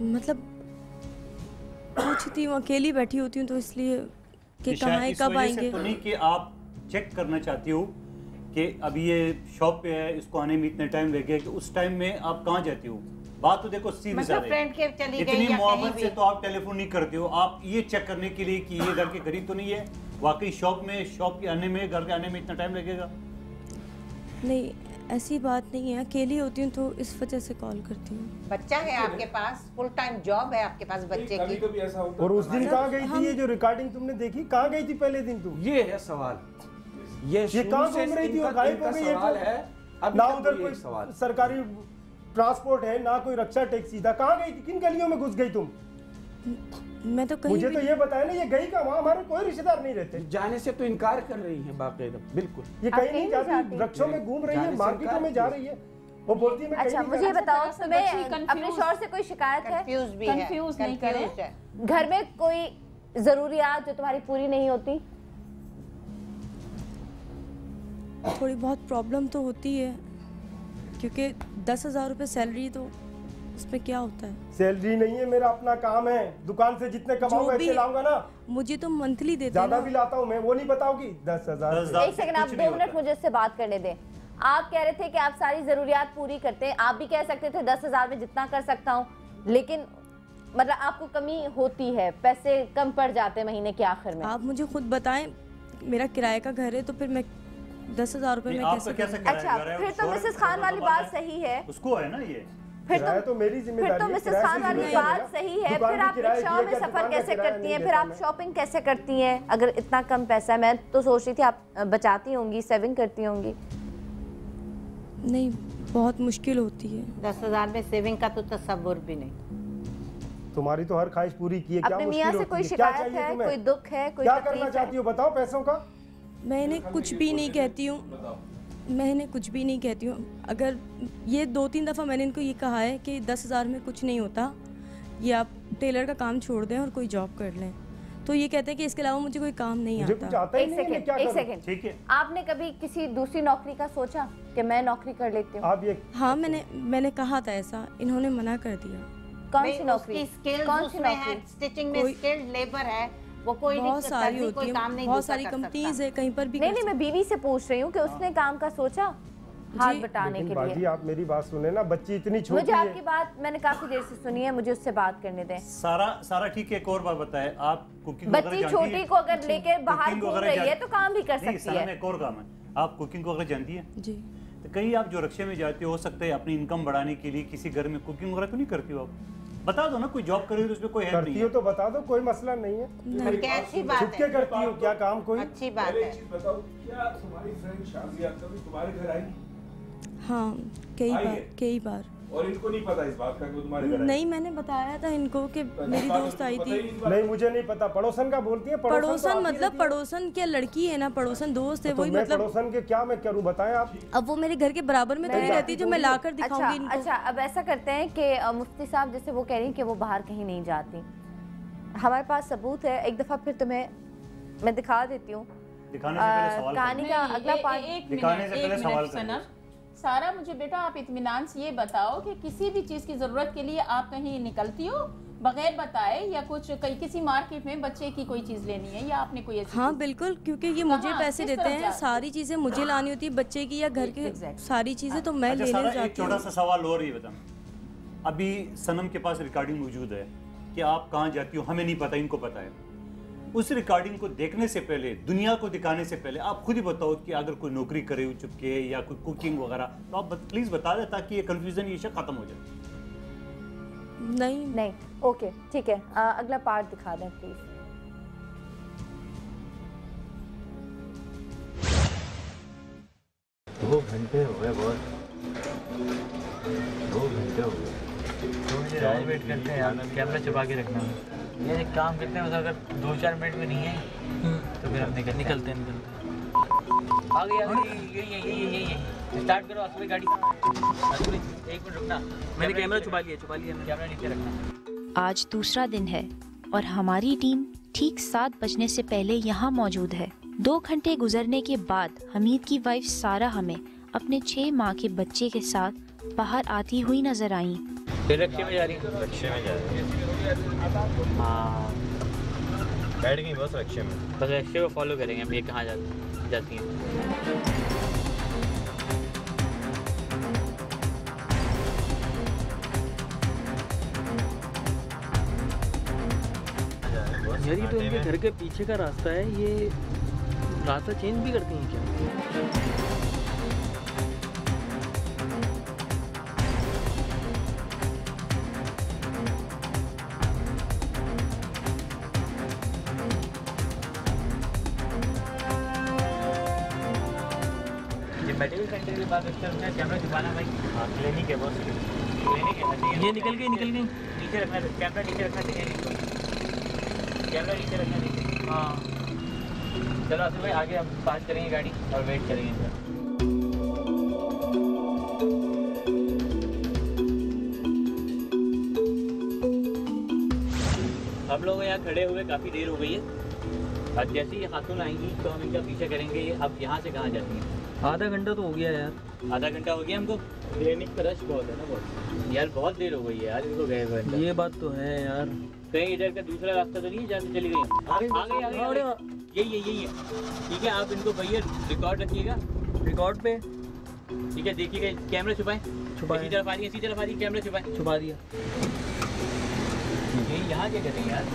मतलब पूछती हूँ, अकेली बैठी होती हूँ तो इसलिए कि कहाँ है, कब आएंगे। तो नहीं कि आप चेक करना चाहती हो कि अभी ये शॉप पे है, इसको आने में इतने टाइम लगेगा, कि उस टाइम में आप कहाँ जाती हो? बात तो देखो सीधी सा है, इतनी मोहब्बत से तो आप टेलीफोन नहीं करते हो, आप ये चेक करने के लिए कि ये घर के करीब तो नहीं है, वाकई शॉप के आने में, घर के आने में इतना टाइम लगेगा? नहीं, ऐसी बात नहीं है, अकेली होती हूँ तो इस वजह से कॉल करती हूँ। बच्चा है आपके पास, फुल टाइम जॉब है आपके पास बच्चे की। और उस दिन कहाँ गई थी? ये जो रिकॉर्डिंग तुमने देखी, कहाँ गई थी पहले दिन तुम? ये है सवाल, ये कहाँ घूम रही थी? गायब हो गई है। ना उधर कोई सरकारी ट्रांसपोर्ट है, ना कोई रक्षा टैक्सी था, कहाँ गई थी? किन गलियों में घुस गई तुम? मैं तो कहीं मुझे तो ये बताया ना, ये गई का वहाँ हमारे कोई रिश्तेदार नहीं रहते। जाने से तो इनकार कर रही है बाकायदा, बिल्कुल। ये कहीं नहीं जाती, वृक्षों में घूम रही है, मार्केटों में जा रही है, वो बोलती है मैं अच्छा, मुझे बताओ, तुम्हें अपने शौहर से कोई शिकायत है? कंफ्यूज नहीं करें। घर में कोई जरूरियात जो तुम्हारी पूरी नहीं होती? थोड़ी बहुत प्रॉब्लम तो होती है, क्योंकि 10,000 रुपये सैलरी, तो उसमें क्या होता है? सैलरी नहीं है, मेरा अपना काम है, दुकान से जितने कमाऊंगा इतने लाऊंगा ना। मुझे तो मंथली देते ज्यादा भी लाता हूँ मैं, वो नहीं बताओगी? 10,000। एक सेकंड, आप 2 मिनट मुझे इससे बात करने दें। आप कह रहे थे कि आप सारी जरूरियात पूरी करते हैं, आप भी कह सकते थे 10,000 में जितना कर सकता हूँ, लेकिन मतलब आपको कमी होती है, पैसे कम पड़ जाते हैं महीने के आखिर में। आप मुझे खुद बताएं, मेरा किराए का घर है तो फिर मैं 10,000 रुपए में कैसे? अच्छा, फिर तो मिसेस खान वाली बात सही है, उसको है ना ये, फिर तो मेरी जिम्मेदारी है। फिर तो मिसेस खान वाली बात सही है। फिर आप रिक्शा में सफर कैसे करती हैं, फिर आप शॉपिंग कैसे करती हैं अगर इतना कम पैसा है? मैं तो सोच रही थी आप बचाती होंगी, सेविंग करती होंगी। नहीं, बहुत मुश्किल होती है। 10,000 में सेविंग का तो तसव्वुर भी नहीं। तुम्हारी तो हर ख्वाहिश पूरी की है, क्या अपने मियां से कोई शिकायत है, कोई दुख है, कोई क्या करना चाहती हो बताओ? पैसों का मैंने कुछ भी नहीं कहती हूँ, मैंने कुछ भी नहीं कहती हूँ। अगर ये 2-3 दफ़ा मैंने इनको ये कहा है कि 10,000 में कुछ नहीं होता, ये आप टेलर का काम छोड़ दें और कोई जॉब कर लें, तो ये कहते हैं कि इसके अलावा मुझे कोई काम नहीं आता। एक सेकंड, ठीक है, आपने कभी किसी दूसरी नौकरी का सोचा कि मैं नौकरी कर लेती हूँ? हाँ, मैंने कहा था ऐसा, इन्होंने मना कर दिया। कौन सी नौकरी? कौन सी नौकरी? स्टिचिंग में स्किल्ड लेबर है, वो कोई बहुत सारी कोई होती काम है, नहीं बहुत सारी कर सकता। कंपनीज है, कहीं पर भी नहीं नहीं, मैं बीवी से पूछ रही हूँ कि उसने काम का सोचा हाथ बटाने लेकिन के बाजी लिए। आप मेरी बात सुने ना, बच्ची इतनी छोटी मुझे है। आपकी बात मैंने काफी देर से सुनी है, मुझे उससे बात करने दें। सारा ठीक है, एक और बात बताए, आप कुकिंग बच्ची छोटी को अगर लेके बाहर घूम रही है तो काम भी कर सकती है। एक और काम है, आप कुकिंग को अगर जानती है जी, तो कहीं आप जो रक्षे में जाते हो सकता है अपनी इनकम बढ़ाने के लिए किसी घर में कुकिंग वगैरह क्यों नहीं करती हो आप? बता दो ना, कोई जॉब कर रही हो उसमें कोई हेल्प नहीं करती हो तो बता दो, कोई मसला नहीं है। कैसी बात है, छुपके करती हो क्या काम कोई? अच्छी बात है। बताओ, क्या तुम्हारी फ्रेंड शाजिया कभी तुम्हारे घर आई? हाँ कई बार। और इनको नहीं पता इस बात का कि तुम्हारे घर आई? नहीं, मैंने बताया था इनको कि मेरी दोस्त आई थी। नहीं मुझे नहीं पता, पड़ोसन का बोलती है। पड़ोसन मतलब पड़ोसन क्या लड़की है ना, पड़ोसन दोस्त है, तो वही मैं मतलब पड़ोसन के क्या मैं करूं बताएं आप? अब वो मेरे घर के बराबर में तो नहीं रहती जो मैं लाकर दिखाऊंगी इनको। अच्छा, अब ऐसा करते हैं कि मुफ्ती साहब जैसे वो कह रही हैं कि वो बाहर कहीं नहीं जाती, हमारे पास सबूत है, एक दफा फिर तुम्हें मैं दिखा देती हूँ कहानी का अगला पार्ट। सारा, मुझे बेटा आप इत्मीनान से ये बताओ कि किसी भी चीज़ की ज़रूरत के लिए आप कहीं निकलती हो बगैर बताए, या कुछ किसी मार्केट में बच्चे की कोई चीज़ लेनी है या आपने कोई ऐसी? हाँ बिल्कुल, क्योंकि ये मुझे पैसे देते हैं, सारी चीज़ें मुझे लानी होती है, बच्चे की या घर के सारी चीज़ें तो मैं लेने जाती हूँ। एक छोटा सा सवाल और ये बताना, अभी सनम के पास रिकॉर्डिंग मौजूद है कि आप कहाँ जाती हो, हमें नहीं पता, इनको पता है। उस रिकॉर्डिंग को देखने से पहले, दुनिया को दिखाने से पहले आप खुद ही बताओ कि अगर कोई नौकरी करे हो चुपके या कोई कुकिंग वगैरह, तो आप प्लीज बता दें ताकि ये कंफ्यूजन ये खत्म हो जाए। नहीं, ओके ठीक है, अगला पार्ट दिखा दें प्लीज। दो घंटे हो गए बहुत, 2 घंटे हो गए। तो मुझे रात वेट करते हैं यार, कैमरा छुपा के रखना है। ये एक काम करते हैं, अगर 2-4 मिनट में नहीं है तो फिर हम निकलते हैं। आ गई यही स्टार्ट करो असली गाड़ी। एक मिनट रुकना, मैंने कैमरा छुपा लिया, कैमरा नीचे रखना। आज दूसरा दिन है और हमारी टीम ठीक 7 बजने से पहले यहाँ मौजूद है। 2 घंटे गुजरने के बाद हमीद की वाइफ सारा हमें अपने 6 माह के बच्चे के साथ बाहर आती हुई नजर आई। रक्षे में जा रही है, रक्षे में जा रही है। हाँ, बैठ गई बस रक्षे में, बस रक्षे को फॉलो करेंगे हम। ये कहाँ जाती हैं? यार ये तो इनके घर के पीछे का रास्ता है, ये रास्ता चेंज भी करती हैं क्या? मेडिकल सेंटर के बाद कैमरा छुपाना भाई। हाँ, क्लिनिक है बस, क्लिनिक है। ये निकल गई नीचे रखना, कैमरा नीचे रखना चाहिए, कैमरा नीचे रखना चाहिए। हाँ चलो आसिफ भाई, आगे हम पास करेंगे गाड़ी और वेट करेंगे। हम लोग यहाँ खड़े हुए काफ़ी देर हो गई है, अब जैसे ही खातून आएंगी तो हम इनका पीछा करेंगे। अब यहाँ से कहाँ जाती हैं? आधा घंटा तो हो गया यार। आधा घंटा हो गया हमको। क्लिनिक का रश बहुत है ना, बहुत यार, बहुत देर हो गई है यार इनको गए हुए। ये बात तो है यार। कहीं इधर का दूसरा रास्ता तो नहीं है जहाँ चली गई? आ गई, यही है। ठीक है, आप इनको भैया रिकॉर्ड रखिएगा, रिकॉर्ड पे ठीक है। देखिएगा कैमरा छुपाएं, इसी तरफ आ रही है, कैमरा छुपा दिया। यही यहाँ क्या करेंगे यार,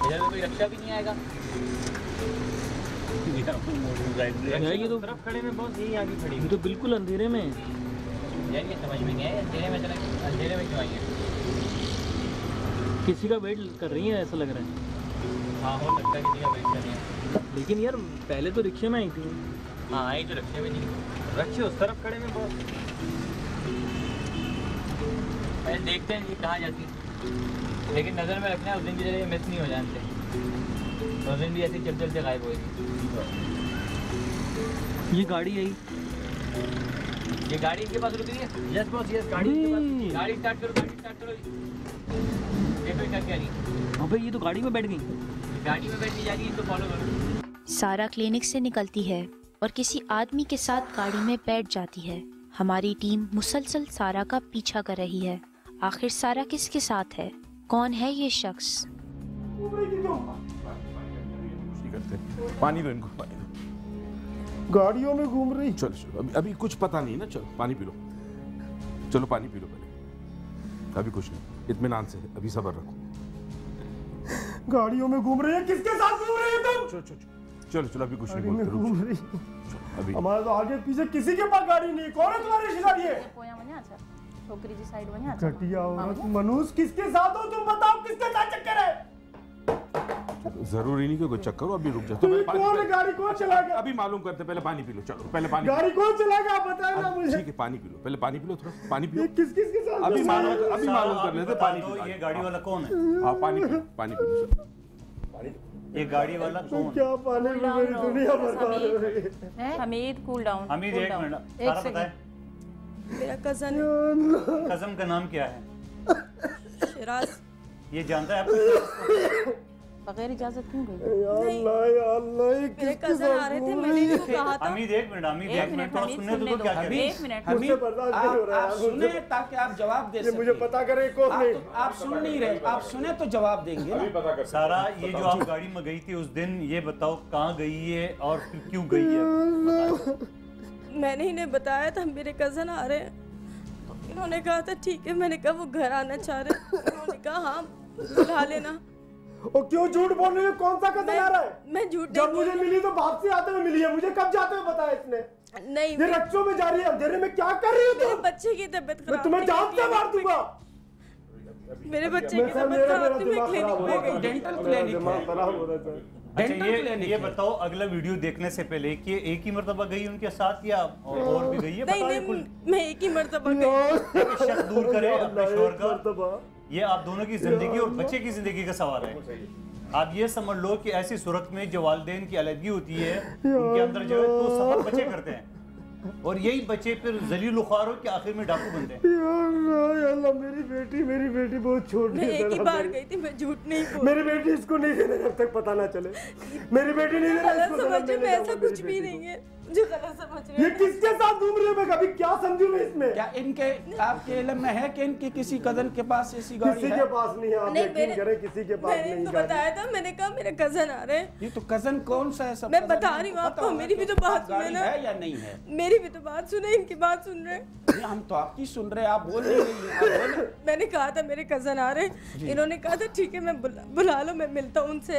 इधर में कोई रक्षा भी नहीं आएगा। यार ये तो तरफ खड़े में बहुत, यही आगे खड़ी, ये तो बिल्कुल अंधेरे में। यार ये समझ में नहीं आया, अंधेरे में क्यों आई है? किसी का वेट कर रही है ऐसा लग रहा है। हाँ हो सकता है किसी का वेट कर रही है, लेकिन यार पहले तो रिक्शे में आई थी। हाँ आई तो रक्षे में नहीं, रक्षे उस तरफ खड़े में बहुत। पहले देखते हैं कि कहाँ जाती है, लेकिन नज़र में रखना है उस दिन की जगह मिस नहीं हो जाते। उस दिन भी ऐसे चल से गायब हुई। ये गाड़ी आई, ये गाड़ी इनके पास रुक रही है। यस बॉस, यस गाड़ी इनके पास। गाड़ी स्टार्ट करो, देखो क्या क्या नहीं। अबे ये तो गाड़ी में बैठ गई। गाड़ी में बैठ के जा रही है, तो फॉलो करो। सारा क्लिनिक से निकलती है और किसी आदमी के साथ गाड़ी में बैठ जाती है। हमारी टीम मुसलसल सारा का पीछा कर रही है। आखिर सारा किसके साथ है? कौन है ये शख्स? करते हैं। पानी दो इनको, पानी दो। गाड़ियों में घूम रही। चलो चलो, अभी अभी कुछ पता नहीं ना, चलो पानी पी लो, चलो पानी पी लो पहले, अभी कुछ नहीं, इत्मीनान से, अभी सब्र रखो। गाड़ियों में घूम रही है, किसके साथ घूम रही है तुम? चलो चलो चलो चलो, अभी कुछ नहीं बोलते, घूम रुक रही। जाओ, अभी हमारे तो आगे पीछे किसी के पास गाड़ी नहीं। कौन है तुम्हारे रिश्तेदार? ये छोकरी जी साइड में घटिया औरत। मनुष्य किसके साथ हो तुम? बताओ किसके साथ चक्कर है? जरूरी नहीं कि कोई चक्कर हो, अभी रुक जाओ। तो कौन गाड़ी कौन चलाएगा? अभी मालूम करते, पहले पानी पी लो, चलो पहले पानी। गाड़ी कौन चलाएगा आप बताए ना मुझे। ठीक है, पानी पी लो, पहले पानी पी लो, थोड़ा पानी पियो। किस किस के साथ? अभी मालूम कर लेते, पानी पी लो। ये गाड़ी वाला कौन है? हाँ पानी पी लो, पानी पी लो। ये गाड़ी वाला कौन? क्या पानी में मेरी दुनिया बर्बाद हो रही है। Hamid cool down. हमीद एक मिनट, सारा बताए। मेरा कजन कजन का नाम क्या है? शिराज। ये जानता है आपको? बगैर इजाजत क्यों गई? मेरे कजन आ रहे थे, मैंने इनको कहा था। हमीद एक मिनट, हमीद एक मिनट, थोड़ा सुनने दो, क्या कह रहे हैं? एक मिनट मुझसे बर्दाश्त नहीं हो रहा है। आप सुने ताकि आप जवाब दे सकें। मुझे पता करे कौन नहीं। आप सुन नहीं रहे, आप सुने तो जवाब देंगे ना। सारा, ये जो आप गाड़ी में गई थी उस दिन, ये बताओ कहाँ गई है और फिर क्यों गई है? मैंने इन्हें बताया था मेरे कजन आ रहे हैं, तो इन्होंने कहा था ठीक है। मैंने कहा वो घर आना चाह रहे, उन्होंने कहा हाँ बुला लेना। और क्यों झूठ बोल रही है? कौन सा कजन आ रहा है? मैं झूठ जब मुझे मिली तो बाप से आते हुए मिली है, मुझे कब जाते हुए बताया इसने? नहीं, ये रक्षों में जा रही है, अंधेरे में क्या कर रही है मेरे तुम? बच्चे की तबीयत खराब। मैं तुम्हें जान से मार दूंगा। मेरे बच्चे की तबीयत खराब थी, मैं क्लिनिक में गई। डेंटल क्लिनिक अच्छा ये बताओ, अगला वीडियो देखने से पहले कि एक ही मर्तबा गई उनके साथ या और भी गई है? नहीं, मैं एक ही मर्तबा गई। शक दूर करे अपने शोर का। ये आप दोनों की जिंदगी और बच्चे की जिंदगी का सवाल है। आप ये समझ लो कि ऐसी सूरत में जो वालिदैन की अलहदगी होती है, उनके अंदर जो है तो सफर बच्चे करते हैं, और यही बच्चे फिर जलील ख्वार हो के आखिर में डाकू बनते हैं। या अल्लाह, मेरी बेटी बहुत छोटी है। मैं एक ही बार गई थी, मैं झूठ नहीं बोल। मेरी बेटी इसको नहीं देना जब तक पता ना चले। मेरी बेटी नहीं देना इसको। समझ में ऐसा कुछ भी नहीं है, मुझे गलत समझ रहे ये किसके साथ घूम रही है? मैं कभी क्या समझू मैं इसमें? क्या इनके आपके इल्म में है कि इनके किसी कजन के पास ऐसी गाड़ी है? किसी के पास नहीं है, आप यकीन करें, किसी के पास नहीं। मैंने बताया था, मैंने कहा मेरे कजन आ रहे हैं। ये तो कजन कौन सा है? सब मैं बता रही हूँ आपको, मेरी भी तो बात सुने ना। है या नहीं है? मेरी भी तो बात सुने, इनकी बात सुन रहे हैं। हम तो आपकी सुन रहे हैं, आप बोल नहीं रही हैं। मैंने कहा था मेरे कजन आ रहे हैं, इन्होंने कहा था ठीक है मैं बुला लो, मैं मिलता हूँ उनसे।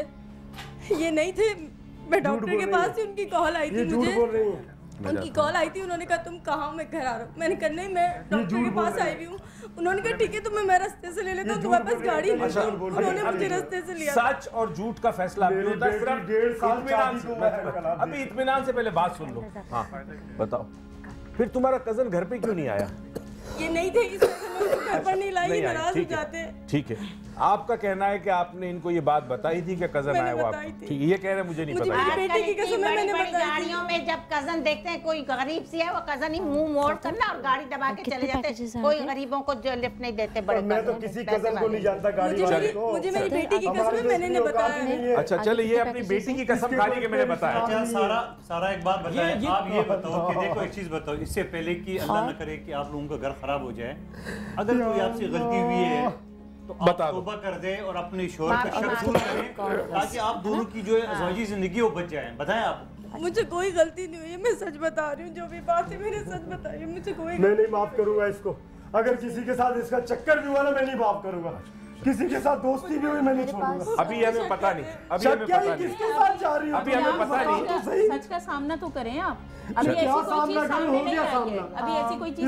ये नहीं थे, मैं डॉक्टर के पास थी, उनकी कॉल आई थी मुझे। उनकी कॉल आई थी, उन्होंने कहा तुम कहाँ? मैं घर आ रहा हूँ। मैंने कहा नहीं, मैं डॉक्टर के पास आई हुई हूँ। उन्होंने कहा ठीक है तुम्हें मैं रास्ते से ले लेता हूँ, तुम्हारे पास गाड़ी नहीं। उन्होंने मुझे रास्ते से लिया। सच और झूठ का फैसला अभी होता है, सिर्फ 1.5 साल इत्मीनान से। अभी इत्मीनान से पहले बात सुन लो। हाँ बताओ, फिर तुम्हारा कजन घर पे क्यों नहीं आया? ये नहीं थे, इस वजह से मैं उनको घर पर नहीं लाई, ये नाराज हो जाते हैं। ठीक है, आपका कहना है कि आपने इनको ये बात बताई थी कि कजन आया हुआ? ठीक है, ये कह रहे मुझे नहीं पता। बेटी की कसम है, मैंने बताई। गाड़ियों में जब कजन देखते हैं कोई गरीब सी है, वो कजन ही मुंह मोड़ करना और गाड़ी दबा के चले जाते हैं। कोई गरीबों को जो लिफ्ट नहीं देते बड़े। मैं तो किसी कजन को नहीं जानता गाड़ी वाले को। मुझे मेरी बेटी की कसम है, मैंने नहीं बताया। अच्छा चले, ये अपनी बेटी की कसम खाने के मैंने बताया। अच्छा सारा एक बात बताएं, आप ये बताओ कि देखो एक चीज बताओ, इससे पहले कि अल्लाह न करे कि आप लोगों का घर खराब हो जाए, अगर कोई आपसे गलती हुई है तो आप तौबा कर दे और अपने शोहर का शक दूर करें, ताकि आप दोनों की जो है अज़वाजी जिंदगी वो बच जाए। बताएं आप। मुझे कोई गलती नहीं हुई है, मैं सच बता रही हूँ, जो भी बात है मैंने सच बताई है। मुझे कोई मैं नहीं माफ करूंगा इसको। अगर किसी के साथ इसका चक्कर भी हुआ ना, मैं नहीं माफ करूंगा। किसी के साथ दोस्ती भी हुई मैं नहीं छोड़ूंगा। अभी हमें पता नहीं, अभी हमें पता नहीं किसके साथ जा रही है, अभी हमें पता नहीं। सच का सामना तो करें आप। अभी ऐसी कोई चीज सामने नहीं आई है। अभी ऐसी कोई चीज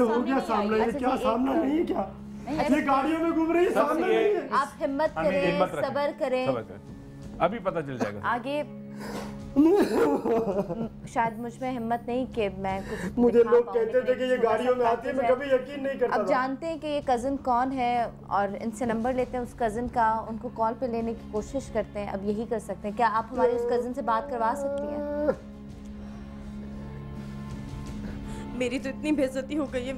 सामने नहीं आई है। क्या सामना नहीं है? क्या ये गाड़ियों में घूम रही है, सामने नहीं है। आप हिम्मत करें, सब्र करें, अभी पता चल जाएगा आगे। शायद मुझ में हिम्मत नहीं कि मैं कुछ। मुझे लोग कहते थे कि ये गाड़ियों में आती है, मैं कभी यकीन नहीं करता। अब जानते हैं कि ये कज़न कौन है और इनसे नंबर लेते हैं उस कज़न का, उनको कॉल पे लेने की कोशिश करते हैं। अब यही कर सकते हैं। क्या आप हमारे उस कज़न से बात करवा सकती हैं? मेरी तो इतनी बेइज्जती हो गई है,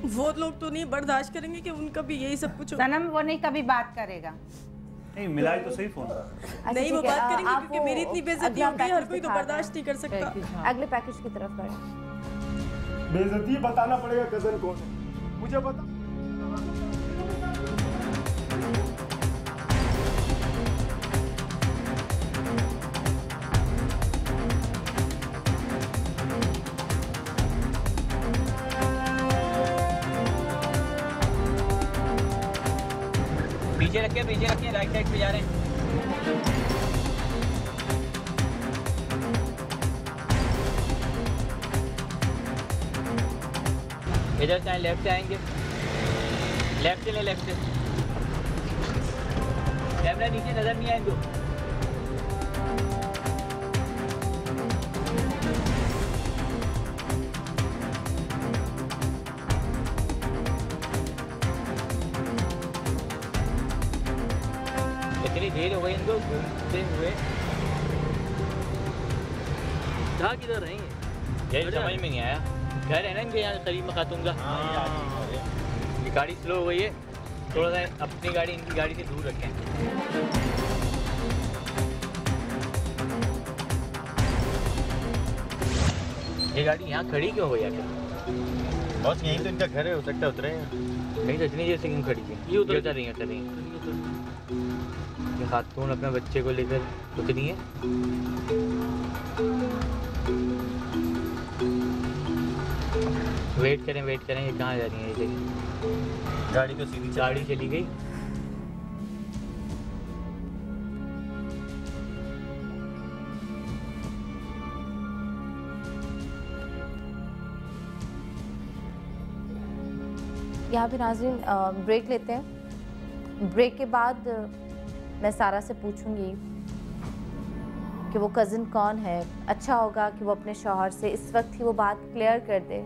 वो लोग तो नहीं बर्दाश्त करेंगे कि उनका भी यही सब कुछ हो। सनम वो नहीं कभी बात करेगा। नहीं मिलाई तो सही फोन। नहीं वो बात करेंगे क्योंकि मेरी इतनी बेइज्जती हो गई, हर कोई तो बर्दाश्त नहीं कर सकता। अगले पैकेज की तरफ बढ़ें। बेइज्जती बताना पड़ेगा कजन कौन है, मुझे बता। पीछे रखिए, राइट साइड पे जा रहे हैं। इधर से लेफ्ट से आएंगे, लेफ्ट से लेफ्ट से। कैमरा नीचे नजर नहीं आएंगे। इतनी देर हो गई इनको घूमते हुए। जा किधर रहे हैं? यही समझ में नहीं आया। घर है ना इनके यहाँ करीब में खातून का। ये गाड़ी स्लो हो गई है, थोड़ा सा अपनी गाड़ी इनकी गाड़ी से दूर रखें। ये गाड़ी यहाँ खड़ी क्यों हो गई आखिर? बस यहीं तो इनका घर है, हो सकता है उतरे हैं। नहीं तो इतनी देर से क्यों खड़ी है? ये उतर रही है, ये खातून अपने बच्चे को लेकर उतरी है। वेट करें, ये कहाँ जा रही है? ये देखिए गाड़ी तो सीधी गाड़ी चली गई। यहाँ पे नाज़रीन ब्रेक लेते हैं। ब्रेक के बाद मैं सारा से पूछूंगी कि वो कज़न कौन है। अच्छा होगा कि वो अपने शौहर से इस वक्त ही वो बात क्लियर कर दे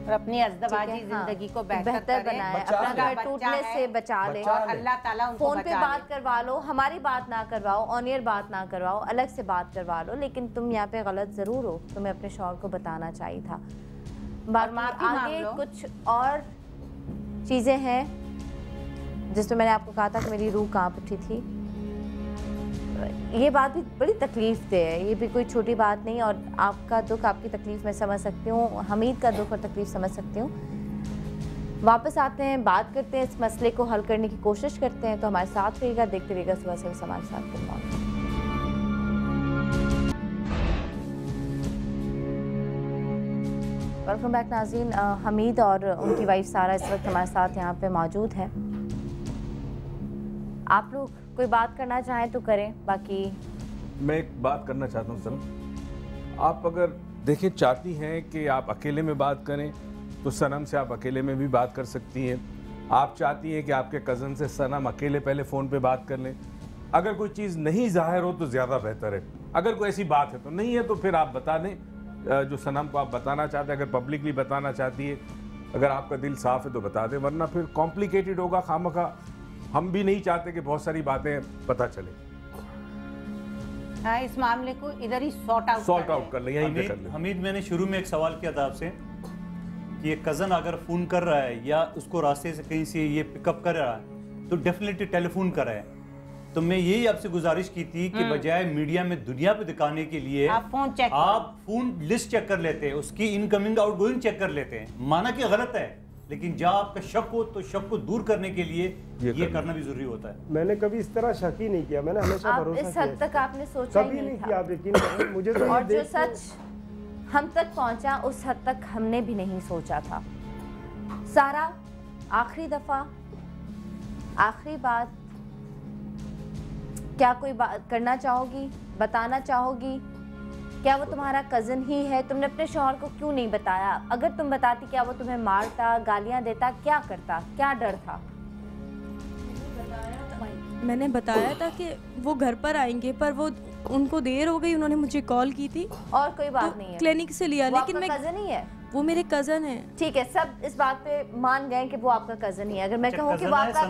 और अपनी अज़दवाजी जिंदगी को बेहतर बनाए, अपना घर टूटने से बचा ले। और अल्लाह ताला उनको फोन पे बात करवा लो, हमारी बात ना करवाओ, ऑन एयर बात ना करवाओ, अलग से बात करवा लो, लेकिन तुम यहाँ पे गलत ज़रूर हो। तुम्हें अपने शौहर को बताना चाहिए था। बाकी आगे कुछ और चीज़ें हैं जिसमें मैंने आपको कहा था कि मेरी रूह कांप उठी थी। ये बात भी बड़ी तकलीफ दे है, ये भी कोई छोटी बात नहीं। और आपका दुख, आपकी तकलीफ मैं समझ सकती हूँ, हमीद का दुख और तकलीफ समझ सकती हूँ। वापस आते हैं, बात करते हैं, इस मसले को हल करने की कोशिश करते हैं। तो हमारे साथ रहिएगा, देखते रहिएगा सुबह से हमारे साथ। Good morning. वेलकम बैक नाज़रीन। हमीद और उनकी वाइफ सारा इस वक्त हमारे साथ यहाँ पे मौजूद है। आप लोग कोई बात करना चाहें तो करें, बाकी मैं एक बात करना चाहता हूँ सर। आप अगर देखें चाहती हैं कि आप अकेले में बात करें तो सनम से आप अकेले में भी बात कर सकती हैं। आप चाहती हैं कि आपके कज़न से सनम अकेले पहले फ़ोन पे बात कर लें। अगर कोई चीज़ नहीं ज़ाहिर हो तो ज़्यादा बेहतर है। अगर कोई ऐसी बात है तो, नहीं है तो फिर आप बता दें जो सनम को आप बताना चाहते हैं। अगर पब्लिकली बताना चाहती है, अगर आपका दिल साफ़ है तो बता दें, वरना फिर कॉम्प्लिकेटेड होगा खामखा। हम भी नहीं चाहते कि बहुत सारी बातें पता चले। हाँ, इस मामले को इधर ही सॉर्ट आउट कर ले, यहीं पे कर ले। हमीद, मैंने शुरू में एक सवाल किया था आपसे कि ये कज़न अगर फ़ोन कर रहा है या उसको रास्ते से कहीं से ये पिकअप कर रहा है तो डेफिनेटली टेलीफोन कर रहा है। तो मैं यही आपसे गुजारिश की थी कि बजाय मीडिया में दुनिया पे दिखाने के लिए आप फोन लिस्ट चेक कर लेते हैं, उसकी इनकमिंग आउटगोइंग चेक कर लेते हैं। माना कि गलत है, लेकिन जब आपका शक हो तो शक को दूर करने के लिए ये करना भी जरूरी होता है। मैंने कभी इस तरह शक ही नहीं किया, मैंने हमेशा भरोसा किया। इस हद तक आपने सोचा ही नहीं था। आप यकीन करें, मुझे तो और जो सच हम तक पहुंचा उस हद तक हमने भी नहीं सोचा था। सारा, आखिरी दफा, आखिरी बात, क्या कोई बात करना चाहोगी, बताना चाहोगी? क्या वो तुम्हारा कज़न ही है? तुमने अपने शौहर को क्यों नहीं बताया? अगर तुम बताती, क्या वो तुम्हें मारता, गालियां देता, क्या करता? क्या डर था? मैंने बताया था कि वो घर पर आएंगे, पर वो उनको देर हो गई, उन्होंने मुझे कॉल की थी। और कोई बात नहीं है, क्लिनिक से लिया, लेकिन मैं कज़न ही है। वो मेरे कज़न है। ठीक है, सब इस बात पे मान गए कि वो आपका कज़न ही है। अगर मैं कहूँ कि वो आपका,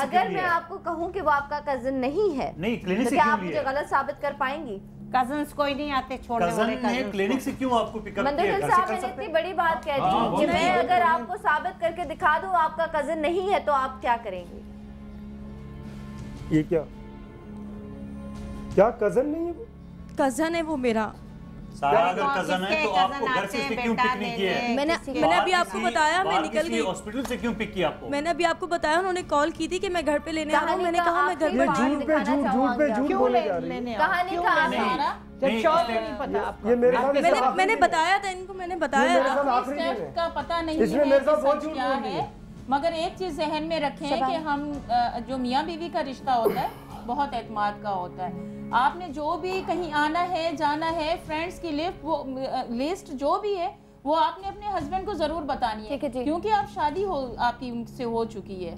अगर मैं आपको कहूँ कि वो आपका कज़न नहीं है, तो क्या आप मुझे गलत साबित कर पाएंगी? कज़न्स कोई नहीं आते छोड़ने वाले। क्लिनिक से क्यों आपको पिकअप किया? मंदुल साहब, मैंने इतनी बड़ी बात कह दी कि मैं अगर आपको साबित करके दिखा दूं आपका कज़न नहीं है तो आप क्या करेंगे? ये क्या कज़न नहीं है? कज़न है वो मेरा। सारा अगर कज़न है तो आपको घर से क्यों पिक नहीं किया? मैंने अभी आपको बताया, मैं निकल गई। हॉस्पिटल से क्यों पिक किया आपको? मैंने अभी आपको बताया, उन्होंने कॉल की थी कि मैं घर पे लेने आ रहा हूँ। मैंने कहा मैं घर पे झूठ बोले जा रही है। कहानी का मैंने बताया था इनको, मैंने बताया था। का पता नहीं इसमें मेरे साथ बहुत झूठ बोल रही है। मगर एक चीज़ जहन में रखें कि हम जो मियाँ बीवी का रिश्ता होता है बहुत एतमाद का होता है। आपने जो भी कहीं आना है जाना है, फ्रेंड्स की लिस्ट जो भी है वो आपने अपने हस्बैंड को ज़रूर बतानी है, क्योंकि आप शादी हो आपकी उनसे हो चुकी है।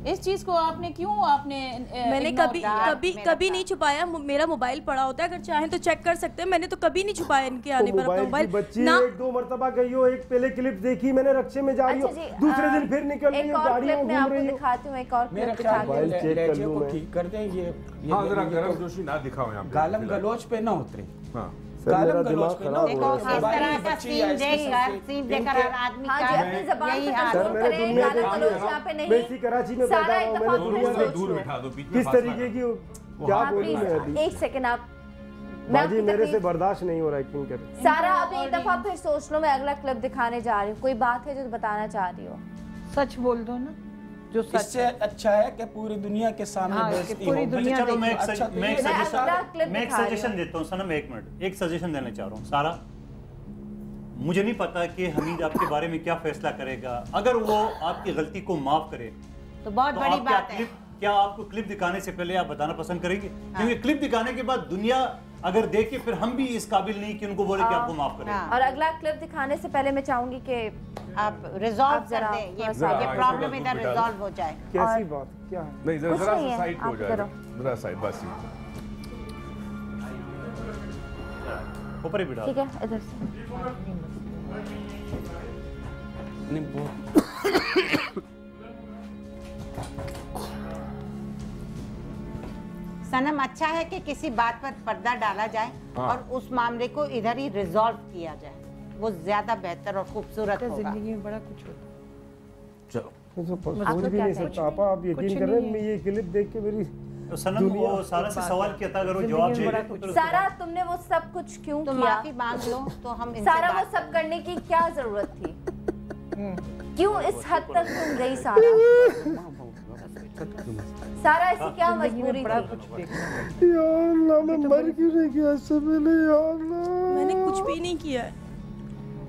इस चीज को आपने क्यों मैंने कभी नहीं छुपाया। मेरा मोबाइल पड़ा होता है, अगर चाहें तो चेक कर सकते हैं। मैंने तो कभी नहीं छुपाया इनके आने पर अपना मोबाइल। बच्ची ना 1-2 मरतबा गई हो, एक पहले क्लिप देखी मैंने रक्शे में जा रही हो, दूसरे दिन फिर निकल रही हो, गाड़ी में घूम रही हो। दिखाती हूं एक और मेरा ख्याल मोबाइल चेक कर लूं मैं। ठीक कर दें ये हां जरा गरम जोशी ना दिखाओ यहां पे, गालम गलोच पे ना उतरे। हां मेरा दिमाग खराब हो रहा है। इस तरह का सीन देखकर आदमी का यही हाल है। मैं इसी कराची में पैदा हुआ, मैंने दुनिया में दूर बिठा दो, किस तरीके की क्या बोलूं मैं अभी। एक सेकंड आप बाजी मेरे से बर्दाश्त नहीं हो रहा है, क्यों कर सारा अब एक दफा फिर सोच लो। मैं अगला क्लिप दिखाने जा रही हूँ। कोई बात है जो बताना चाह रही हो? सच बोल दो ना, जो इससे अच्छा है कि पूरी दुनिया के सामने बेइज्जती हो। चलो मैं एक सजेशन देता हूँ सनम, 1 मिनट एक सजेशन देना चाह रहा हूँ। सारा, मुझे नहीं पता कि हमीद आपके बारे में क्या फैसला करेगा। अगर वो आपकी गलती को माफ करे तो बहुत बड़ी बात है। क्या आपको क्लिप दिखाने से पहले आप बताना पसंद करेंगे? क्योंकि क्लिप दिखाने के बाद दुनिया अगर देखे फिर हम भी इस काबिल नहीं कि उनको बोले कि आपको माफ करें। और अगला क्लिप दिखाने से पहले मैं चाहूंगी कि आप रिजॉल्व कर दें, ये प्रॉब्लम इधर रिजॉल्व हो जाए। कैसी बात क्या है? नहीं जरा सा साइड हो जाए, जरा साइड बस ऊपर ही बिठा। ठीक है इधर से। नहीं बहुत सनम, अच्छा है कि किसी बात पर पर्दा डाला जाए और उस मामले को इधर ही रिजॉल्व किया जाए, वो ज्यादा बेहतर और खूबसूरत होगा। जिंदगी में बड़ा कुछ होता है। चलो सोच भी नहीं सकता आपा, आप यकीन कर रहे हैं मैं ये क्लिप देख के मेरी तो सनम वो सारा से सवाल किया था, अगर वो जवाब दे। सारा तुमने वो सब कुछ क्यों तो किया? माफी मांग लो तो हम सारा वो सब करने की क्या जरूरत थी? क्यों इस हद तक तुम गई सारा? सारा ऐसी क्या मजबूरी थी? यार अल्लाह मैं मर क्यों नहीं गया इससे पहले? यार अल्लाह मैंने कुछ भी नहीं किया है।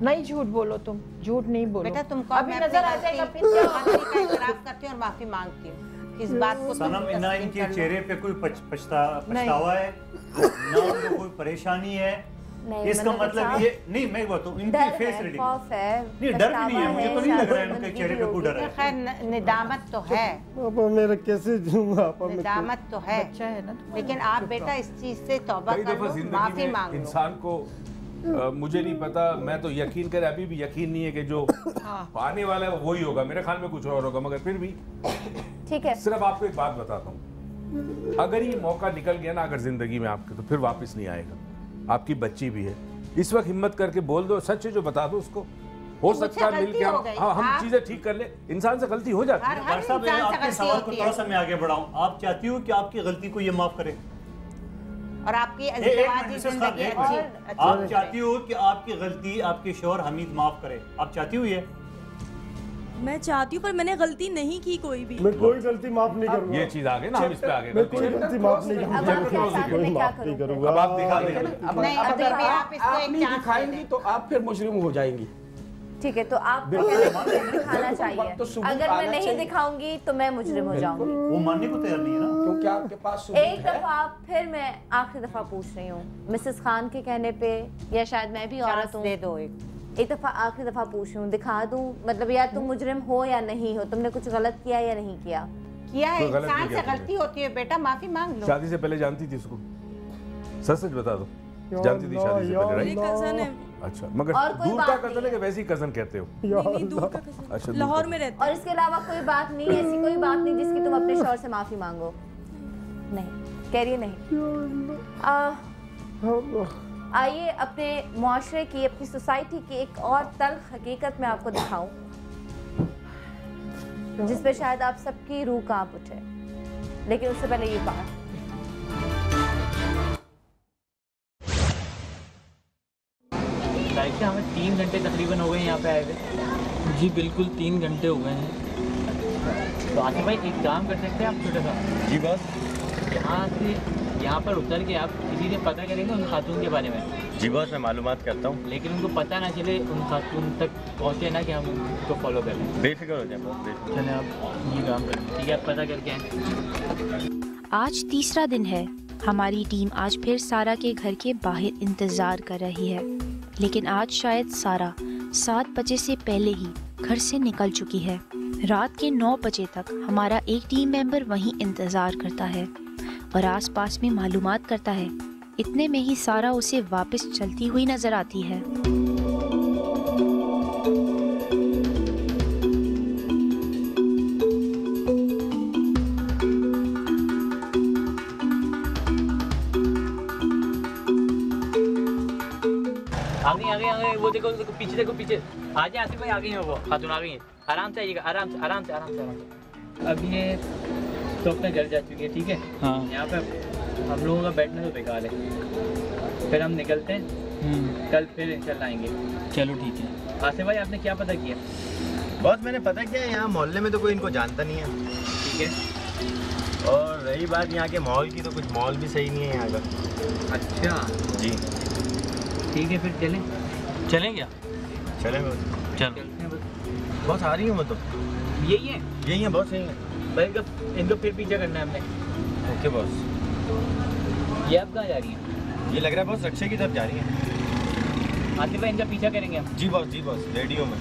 नहीं झूठ बोलो, तुम झूठ नहीं बोलो बेटा। तुमको अभी नजर आ जाएगा फिर क्या का इकरार करती हूँ और माफी मांगती हूँ इस बात को। सनम, ना इनके चेहरे पे कोई पछतावा है, ना उनको कोई परेशानी है। इसका मतलब ये नहीं, मैं बताऊं इनकी फेस रीडिंग नहीं, डर भी नहीं है, मुझे तो नहीं लग रहा है इनके चेहरे पे कोई डर है। खैर निदामत तो है, पापा मेरा कैसे झूमा पापा, निदामत तो है, लेकिन आप बेटा इस चीज से तौबा कर लो, माफी मांग लो। इंसान को मुझे नहीं पता, मैं तो यकीन करे अभी भी यकीन नहीं है कि जो आने वाला है वही होगा। मेरे ख्याल में कुछ और होगा, मगर फिर भी ठीक है। सिर्फ आपको एक बात बताता हूँ, अगर ये मौका निकल गया ना अगर जिंदगी में आपके, तो फिर वापस नहीं आएगा। आपकी बच्ची भी है, इस वक्त हिम्मत करके बोल दो, सच है जो बता दो उसको। हो सकता है मिलके हम चीजें ठीक कर ले। इंसान से गलती हो जाती है। आपके सवाल को थोड़ा सा मैं आगे बढ़ाऊं, आप चाहती हो कि आपकी गलती को ये माफ करे और आपकी जिंदगी अच्छी। आप चाहती हो कि आपकी गलती आपके शौहर हमीद माफ करे, आप चाहती हो ये? मैं चाहती हूँ पर मैंने गलती नहीं की कोई भी। मैं कोई गलती माफ नहीं करूंगा। ये चीज आ गई ना, हम इस पे आगे मैं कोई गलती माफ नहीं करूंगा। अब आप दिखा देंगे। आप नहीं दिखाएंगी तो आप फिर मुजरिम हो जाएंगी। ठीक है, तो आप दिखाना चाहिए। अगर मैं नहीं दिखाऊंगी तो मैं मुजरिम हो जाऊंगी। वो मानने को तैयार नहीं है ना, क्योंकि आपके पास एक दफा फिर मैं आखिरी दफा पूछ रही हूँ, मिसेस खान के कहने पे, या शायद मैं भी औरत हूँ, दे दो एक दफा आखिरी दफा पूछ रही हूँ, दिखा दूँ? मतलब या तुम मुजरिम हो या नहीं हो, तुमने कुछ गलत किया या नहीं किया? किया है, इंसान से गलती होती है बेटा, माफी मांग लो। शादी से पहले जानती थी उसको? सच बता दो, जानती थी शादी से पहले? मेरी कजन है। अच्छा, मगर दूर का कजन है कि वैसी कजन कहते हो? नहीं, दूर का कजन। अच्छा, लाहौर में रहते। और इसके अलावा कोई बात नहीं, ऐसी कोई बात नहीं जिसकी तुम अपने शौहर से माफी मांगो? नहीं, कह रही है नहीं। आइए अपने मुआशरे की, अपनी सोसाइटी की एक और तल्ख हकीकत में आपको दिखाऊं, जिस पे शायद आप सबकी रूह कांप उठे। लेकिन उससे पहले ये बात, हमें 3 घंटे तकरीबन हो गए यहाँ पे आए हुए। जी बिल्कुल 3 घंटे हो गए हैं। तो आसिफ भाई एक काम कर सकते हैं आप छोटा सा? जी बात यहाँ से यहाँ पर उतर के आप किसी से पता करेंगे उन खातून के बारे में? जी बॉस, मैं मालूमात करता हूँ। लेकिन उनको पता ना चले उन खातून तक पहुँचे ना कि हम उनको फॉलो कर लें। बेफिक्र हो जाए बॉस, बेफिक्र। चलें आप ये काम करें। ठीक है, आप पता करके आएँ। आज तीसरा दिन है। हमारी टीम आज फिर सारा के घर के बाहर इंतजार कर रही है, लेकिन आज शायद सारा 7 बजे से पहले ही घर से निकल चुकी है। रात के 9 बजे तक हमारा एक टीम मेंबर वहीं इंतजार करता है और आसपास में मालूमात करता है। इतने में ही सारा उसे वापस चलती हुई नजर आती है। आगे वो देखो पीछे पीछे आ जाए आसिफ भाई, आ गई है वो खातून, आ गई है। आराम से आइएगा, आराम से आराम से आराम से आराम से। अब ये तो अपने घर जा चुकी है, ठीक है। हाँ, यहाँ पे हम लोगों का बैठना तो बेकार है। फिर हम निकलते हैं, कल फिर इंशाल्लाह आएंगे। चलो ठीक है। आसिफ भाई आपने क्या पता किया? बॉस मैंने पता किया, यहाँ मोहल्ले में तो कोई इनको जानता नहीं है। ठीक है। और रही बात यहाँ के माहौल की, तो कुछ माहौल भी सही नहीं है यहाँ का। अच्छा जी ठीक है, फिर चलें। चलें क्या? चलें चल। बॉस आ रही हूँ मैं तो। यही है? यही है बॉस, यही है। भाई इनको फिर पीछा करना है हमने। Okay boss. ये आप कहाँ जा रही हैं? ये लग रहा है बॉस रक्षे की तरफ जा रही है। आसिफ भाई इनका पीछा करेंगे हम। जी बॉस, रेडियो में।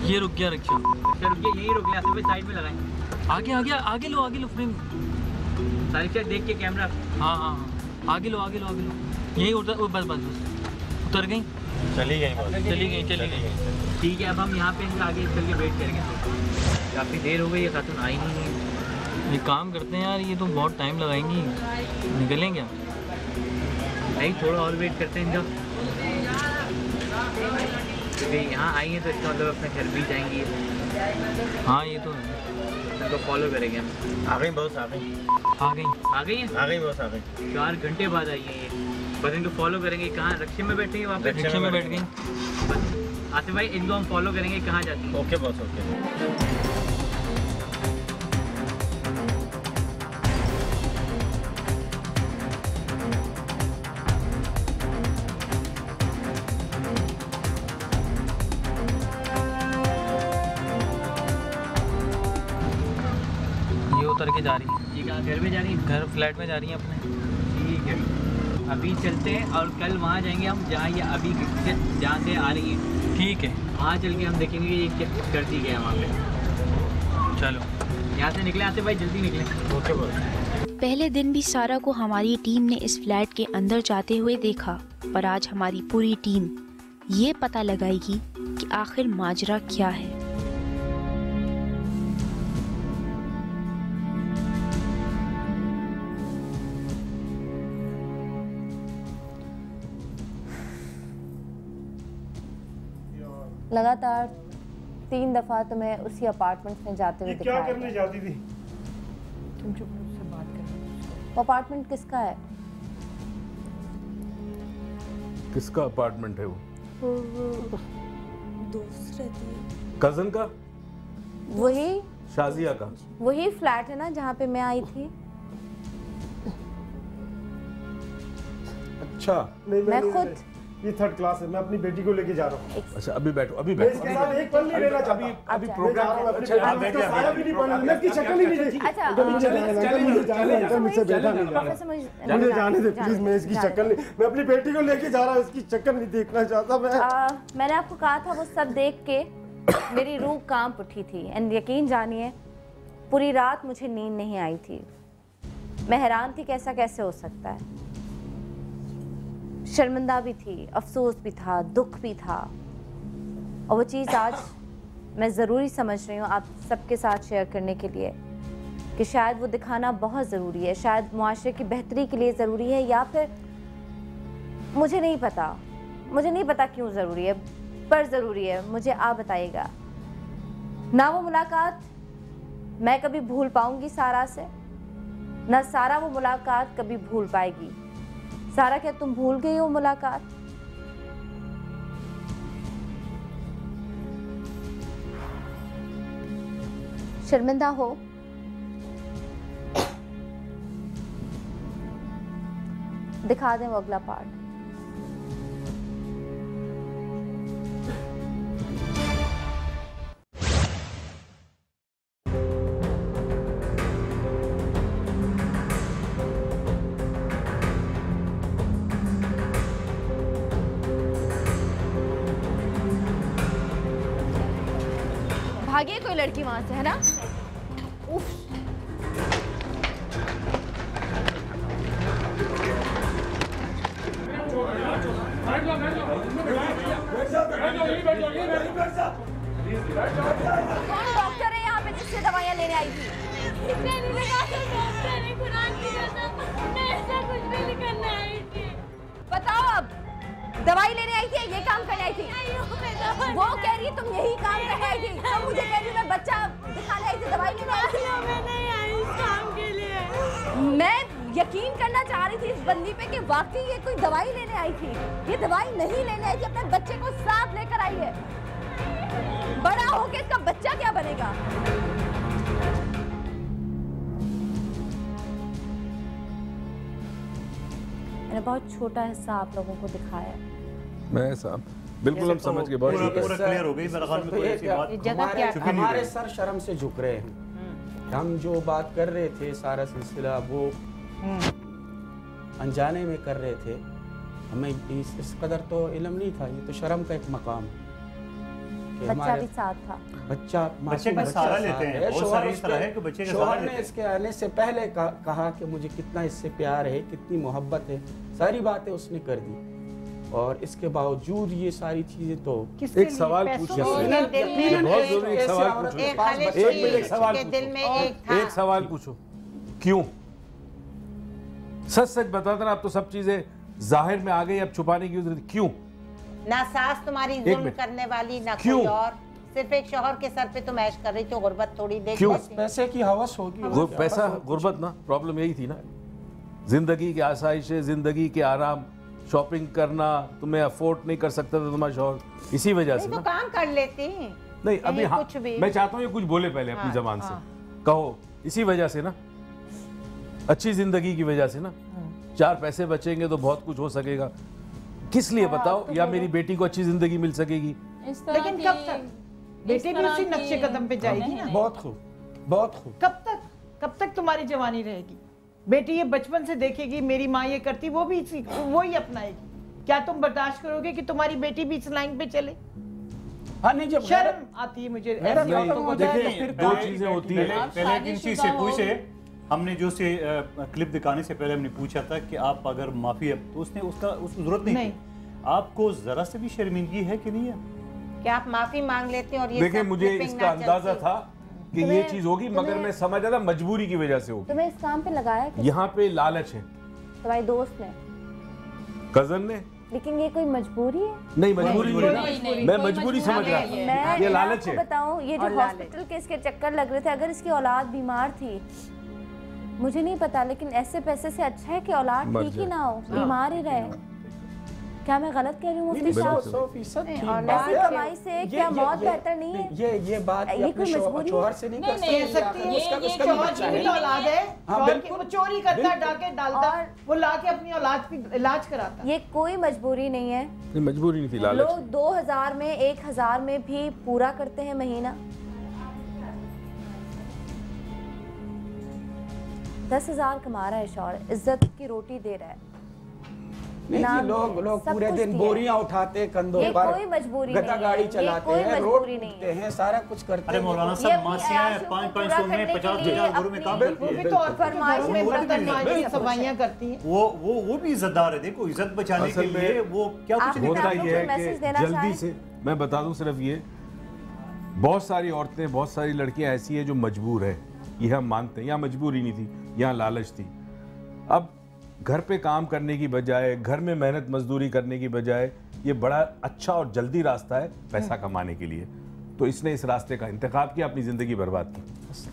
ये रुक गया रिक्शा। रुक गया, यही रुक गया। आसिफ भाई साइड में लगाएं। आगे लो फ्रेम। सारी देख के कैमरा। हाँ, आगे लो। यही उतर, बस उतर गई। चली गई। ठीक है, अब हम यहाँ पे आगे चल के वेट करेंगे। काफ़ी देर हो गई, ये खातून आई नहीं है। ये काम करते हैं यार, ये तो बहुत टाइम लगाएंगी। निकलें क्या? नहीं, थोड़ा और वेट करते हैं इनका। क्योंकि यहाँ आई हैं तो इसका मतलब अपने घर भी जाएंगी। हाँ ये तो है। इनको फॉलो करेंगे हम। आ गई बॉस, आ गई है? बॉस, आ गई। 4 घंटे बाद आई है ये। बस इनको फॉलो करेंगे। कहाँ रक्शे में बैठेंगे? वहाँ पे रिक्शे में बैठ गई। आसिफ भाई इनको हम फॉलो करेंगे, कहाँ जाती हैं? Okay boss, okay. उतर के जा रही है। ये कहाँ घर में जा रही है? घर फ्लैट में जा रही है अपने। ठीक है, अभी चलते हैं और कल वहाँ जाएंगे हम जहाँ ये अभी जहाँ से आ रही है। ठीक है, वहाँ चल के हम देखेंगे ये क्या करती है वहाँ पे। चलो यहाँ से निकले आते भाई, जल्दी निकले। Okay boss. पहले दिन भी सारा को हमारी टीम ने इस फ्लैट के अंदर जाते हुए देखा, पर आज हमारी पूरी टीम ये पता लगाएगी कि आखिर माजरा क्या है। लगातार 3 दफा तो मैं उसी अपार्टमेंट में जाते हुए क्या करने जाती थी? तुम चुप मुझसे बात कर। वो अपार्टमेंट किसका है? किसका अपार्टमेंट है वो? दोस्त रहती है। कजन का? वही शाजिया का? वही फ्लैट है ना जहाँ पे मैं आई थी। अच्छा मैं खुद ये 3rd क्लास है, मैं अपनी बेटी को लेके जा रहा हूँ। अच्छा अभी बैठो, अभी मैं इसके साथ एक पल नहीं रहना चाहता। अभी प्रोग्राम सारा भी नहीं पढ़ना, मैं इसकी शक्ल ही नहीं देखी। अच्छा मुझे जाने दे प्लीज, मैं इसकी शक्ल नहीं, मैं अपनी बेटी को लेके जा रहा हूँ, इसकी शक्ल नहीं देखना चाहता मैं। मैंने आपको कहा था वो सब देख के मेरी रूह कांप उठी थी। एंड यकीन जानिए पूरी रात मुझे नींद नहीं आई थी। मैं हैरान थी कैसा कैसे हो सकता है। शर्मिंदा भी थी, अफसोस भी था, दुख भी था, और वो चीज़ आज मैं ज़रूरी समझ रही हूँ आप सबके साथ शेयर करने के लिए कि शायद वो दिखाना बहुत ज़रूरी है, शायद मुआशरे की बेहतरी के लिए ज़रूरी है, या फिर मुझे नहीं पता क्यों ज़रूरी है, पर ज़रूरी है। मुझे आप बताइएगा ना वो मुलाकात मैं कभी भूल पाऊंगी सारा से, ना सारा वो मुलाकात कभी भूल पाएगी। सारा, क्या तुम भूल गई हो मुलाकात? शर्मिंदा हो? दिखा दें वो अगला पार्ट। भागी कोई लड़की वहां से, है ना? उफ। कौन डॉक्टर है यहाँ पे जिससे दवाइयाँ लेने आई थी? बताओ अब, दवाई लेने आई थी, ये काम करने आई थी? वो कह रही है तुम यही काम करने आई थी, तो मुझे कह रही मैं बच्चा दिखाने आई थी, दवाई लेने आई थी। मैं नहीं आई इस काम के लिए। मैं यकीन करना चाह रही थी इस बंदी पे कि वाकई ये कोई दवाई लेने आई थी। ये दवाई नहीं लेने आई थी, अपने बच्चे को साथ लेकर आई है। बड़ा होके इसका बच्चा क्या बनेगा? मैंने बहुत छोटा हिस्सा आप लोगों को दिखाया है। मैं साहब बिल्कुल हम समझ के बहुत पूरा क्लियर हो गई। मेरा ख्याल में कोई ऐसी बात हमारे सर शर्म से झुक रहे हैं। हम जो बात कर रहे थे सारा सिलसिला वो अनजाने में कर रहे थे। हमें इस कदर तो इल्म नहीं था। ये तो शर्म का एक मकाम। बच्चा भी साथ था। बच्चे का सहारा लेते हैं। बहुत सारी इस तरह है कि बच्चे का सहारा लेते हैं। इसके आने से पहले कहा कि मुझे कितना इससे प्यार है, कितनी मोहब्बत है, सारी बातें उसने कर दी। और इसके बावजूद ये सारी चीजें तो एक सवाल पूछिए, बहुत जरूरी एक सवाल पूछो, एक सवाल पूछो, क्यों? सच सच बता देना, अब तो सब चीजें जाहिर में आ गई, अब छुपाने की जरूरत क्यों? ना सास तुम्हारी जुल्म करने वाली, ना कोई और, सिर्फ एक शौहर के सर पे तुम ऐश कर रही थी, गुर्बत थोड़ी देख क्यों? पैसे की हवस होगी। पैसा गुर्बत ना, प्रॉब्लम यही थी ना, जिंदगी की आसाइशें, जिंदगी के आराम, शॉपिंग करना तुम्हें अफोर्ड नहीं कर सकता था तुम्हारा शौहर, इसी वजह से तो काम कर लेती नहीं। अभी हाँ, मैं चाहता हूँ ये कुछ बोले पहले अपनी जबान से, कहो इसी वजह से ना, अच्छी जिंदगी की वजह से ना, 4 पैसे बचेंगे तो बहुत कुछ हो सकेगा। किस लिए बताओ? या मेरी बेटी को अच्छी जिंदगी मिल सकेगी। लेकिन कब तक? बेटी भी उसी नक्शे कदम पे जाएगी ना। बहुत खूब, बहुत खूब। कब तक तुम्हारी जवानी रहेगी? बेटी ये बचपन से देखेगी मेरी माँ ये करती, वो भी वही अपनाएगी। क्या तुम बर्दाश्त करोगे कि तुम्हारी बेटी भी इस लाइन पे चले? हाँ नहीं, जब शर्म आती है मुझे। देखिए दो चीजें होती है। पहले एक चीज से पूछे, हमने जो से क्लिप दिखाने से पहले हमने पूछा था कि आप अगर माफी है तो उसने उसको जरूरत नहीं थी। आपको जरा से भी शर्मिंदगी है कि नहीं है? क्या आप माफी मांग लेते हैं? और ये देखिए मुझे इसका अंदाजा था कि ये चीज होगी, मगर मैं समझ रहा था मजबूरी की वजह से होगी। तुम्हें इस काम पे लगाया? यहाँ पे लालच है। तुम्हारे दोस्त ने, कजन ने। लेकिन ये कोई मजबूरी है? नहीं मजबूरी नहीं, मैं मजबूरी समझ रहा हूँ, ये लालच है। बताऊँ, ये जो हॉस्पिटल के इसके चक्कर लग रहे थे, अगर इसकी औलाद बीमार थी, मुझे नहीं पता, लेकिन ऐसे पैसे से अच्छा है कि औलाद ठीक ही ना हो, बीमार ही रहे। क्या मैं गलत कह रही हूँ मुफ्ती साहब? 100% ऐसी कमाई से क्या मौत बेहतर नहीं है? ये बात ये कोई मजबूरी शौहर से नहीं कर सकती है। उसका भी औलाद है, वो चोरी करता, डाके डालता, वो लाके अपनी औलाद की इलाज कराता। ये कोई मजबूरी नहीं है। मजबूरी नहीं थी, लालच। लोग 2000 में 1000 में भी पूरा करते हैं महीना। 10,000 कमा रहा है शौहर, इज्जत की रोटी दे रहा है। नहीं, लोग पूरे दिन बोरियां उठाते कंधों पर, कोई मजबूरी गधा गाड़ी चलाते हैं, रोड पूछते हैं, सारा कुछ करते हैं। अरे मौलाना साहब, मासियां 500 में 50,000 में काम करती है। सफाइयां करती हैं। वो भी इज्जतदार है। देखो, इज्जत बचाने के लिए वो क्या कुछ होता ये है कि जल्दी से मैं बता दूं, सिर्फ ये, बहुत सारी औरतें, बहुत सारी लड़कियां ऐसी है जो मजबूर है, ये हम मानते हैं। यहाँ मजबूरी नहीं थी, यहाँ लालच थी। अब घर पे काम करने की बजाय, घर में मेहनत मजदूरी करने की बजाय, ये बड़ा अच्छा और जल्दी रास्ता है पैसा कमाने के लिए, तो इसने इस रास्ते का इंतखाब किया, अपनी जिंदगी बर्बाद की।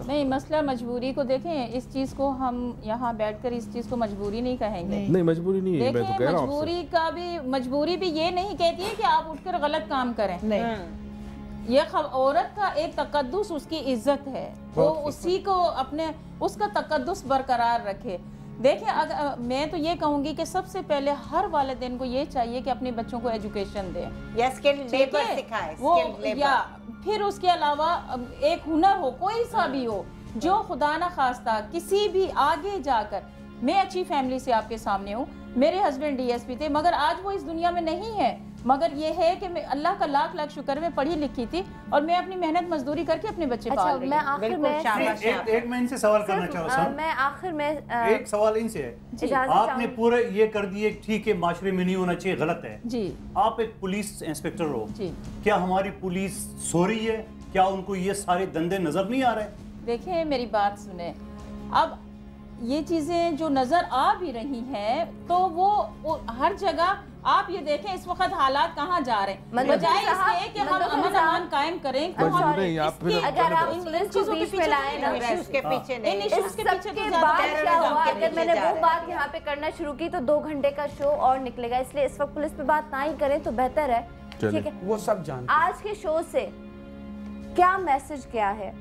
नहीं, मसला मजबूरी को देखें, इस चीज़ को हम यहाँ बैठकर इस चीज़ को मजबूरी नहीं कहेंगे। नहीं मजबूरी नहीं है, मैं तो कह रहा हूं आपसे। मजबूरी भी ये नहीं कहती है कि आप उठकर गलत काम करें। नहीं, ये औरत का एक तकद्दुस, उसकी इज्जत है, वो उसी को अपने उसका तकद्दुस बरकरार रखे। देखिए, अगर मैं तो ये कहूँगी कि सबसे पहले हर वालिदैन को ये चाहिए कि अपने बच्चों को एजुकेशन दें, या स्किल्ड लेबर सिखाएं, वो या फिर उसके अलावा एक हुनर हो, कोई सा भी हो, जो खुदा ना खास्ता किसी भी आगे जाकर, मैं अच्छी फैमिली से आपके सामने हूँ, मेरे हस्बैंड डीएसपी थे, मगर आज वो इस दुनिया में नहीं है। मगर ये है कि मैं अल्लाह का लाख लाख शुक्र, मैं पढ़ी लिखी थी और मैं अपनी मेहनत मजदूरी करके अपने बच्चे पाल रही हूं। एक मैं इनसे सवाल करना चाहूँ, मैं आखिर में एक सवाल इनसे है, आपने पूरे ये कर दिए ठीक है, माशरे में नहीं होना चाहिए, गलत है जी। आप एक पुलिस इंस्पेक्टर हो जी, क्या हमारी पुलिस सो रही है? क्या उनको ये सारे धंधे नजर नहीं आ रहे? देखिए मेरी बात सुने, अब ये चीजें जो नजर आ भी रही हैं तो वो हर जगह आप ये देखें इस वक्त हालात कहाँ जा रहे हैं, बजाय इसके कि हम अमन अमान कायम करें। अगर आप पुलिस को बीच में लाए ना, उसके पीछे नहीं, इसके बाद क्या हुआ, अगर मैंने वो बात यहाँ पे करना शुरू की तो 2 घंटे का शो और निकलेगा, इसलिए इस वक्त पुलिस पे बात ना ही करें तो बेहतर है। ठीक है, वो सब जानते। आज के शो से क्या मैसेज क्या है,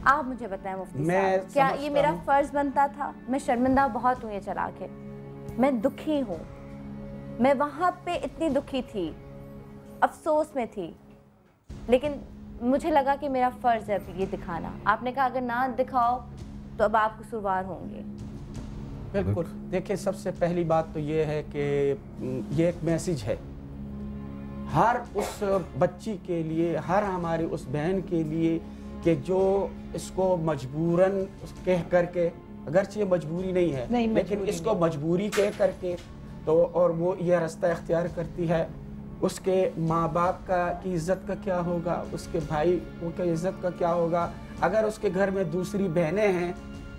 आप मुझे बताएं मुफ्ती साहब, क्या ये मेरा फर्ज बनता था? मैं शर्मिंदा बहुत हूँ ये चला के, मैं दुखी हूँ, मैं वहाँ पे इतनी दुखी थी, अफसोस में थी, लेकिन मुझे लगा कि मेरा फ़र्ज़ है ये दिखाना। आपने कहा अगर ना दिखाओ तो अब आप कसूरवार होंगे। बिल्कुल, देखिए सबसे पहली बात तो ये है कि ये एक मैसेज है हर उस बच्ची के लिए, हर हमारी उस बहन के लिए कि जो इसको मजबूरन कह करके, अगरचे मजबूरी नहीं है नहीं, लेकिन इसको मजबूरी कह करके तो और वो ये रास्ता इख्तियार करती है, उसके माँ बाप की इज़्ज़त का क्या होगा, उसके भाई की इज़्ज़त का क्या होगा, अगर उसके घर में दूसरी बहनें हैं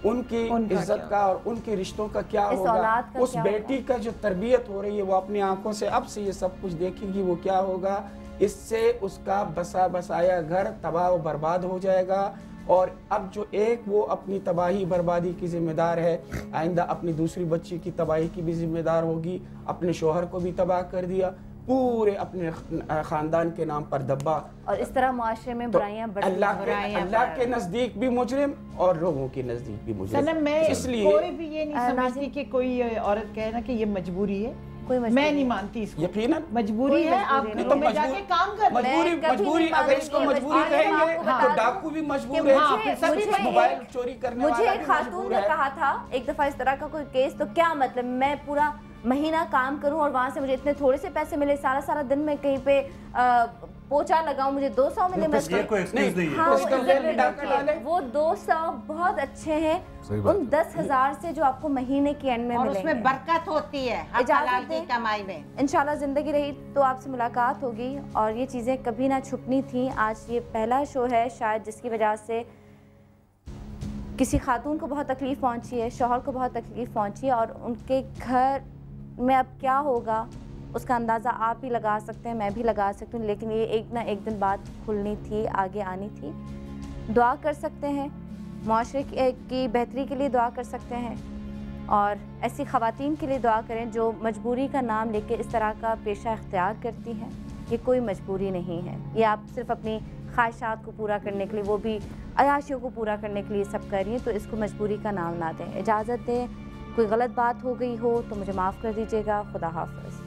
उनकी इज़्ज़त का और उनके रिश्तों का क्या होगा, उस बेटी का जो तरबियत हो रही है वो अपनी आंखों से अब से ये सब कुछ देखेगी, वो क्या होगा, इससे उसका बसा बसाया घर तबाह व बर्बाद हो जाएगा। और अब जो एक वो अपनी तबाही बर्बादी की जिम्मेदार है, आइंदा अपनी दूसरी बच्ची की तबाही की भी जिम्मेदार होगी। अपने शोहर को भी तबाह कर दिया, पूरे अपने ख़ानदान के नाम पर दब्बा, और इस तरह मुआशरे में बुराइयां बढ़ती हैं। अल्लाह के नज़दीक भी मुजरिम और लोगों के नज़दीक भी मुजरिम। मैं इसलिए कोई भी ये नहीं समझती कि कोई औरत कहे ना कि ये मजबूरी है, मैं नहीं मानती इसको। यकीनन मजबूरी है, आप घरों में जाके काम कर मजबूरी अगर इसको मजबूरी कहेंगे तो डाकू भी मजबूर है, मोबाइल चोरी करने वाला भी मुझे खातून ने कहा था एक दफा इस तरह का कोई केस, तो क्या मतलब मैं पूरा महीना काम करूं और वहां से मुझे इतने थोड़े से पैसे मिले, सारा सारा दिन मैं कहीं पे पोछा लगाऊं, मुझे 200 मिले, वो 200 बहुत अच्छे हैं उन 10,000 से जो आपको महीने की एंड में मिलेंगे, उसमें बरकत होती है हलाल की कमाई में। इंशाल्लाह जिंदगी रही तो आपसे मुलाकात होगी, और ये चीज़ें कभी ना छुपनी थी। आज ये पहला शो है शायद जिसकी वजह से किसी खातून को बहुत तकलीफ़ पहुंची है, शौहर को बहुत तकलीफ़ पहुंची है, और उनके घर में अब क्या होगा उसका अंदाज़ा आप भी लगा सकते हैं, मैं भी लगा सकती हूँ, लेकिन ये एक ना एक दिन बात खुलनी थी, आगे आनी थी। दुआ कर सकते हैं, माशरे की बेहतरी के लिए दुआ कर सकते हैं, और ऐसी ख़वातीन के लिए दुआ करें जो मजबूरी का नाम लेके इस तरह का पेशा इख्तियार करती हैं। ये कोई मजबूरी नहीं है, ये आप सिर्फ अपनी ख्वाहिशात को पूरा करने के लिए, वो भी अयाशियों को पूरा करने के लिए सब कर रही हैं, तो इसको मजबूरी का नाम ना दें। इजाज़त दें, कोई गलत बात हो गई हो तो मुझे माफ़ कर दीजिएगा। खुदा हाफ़िज़।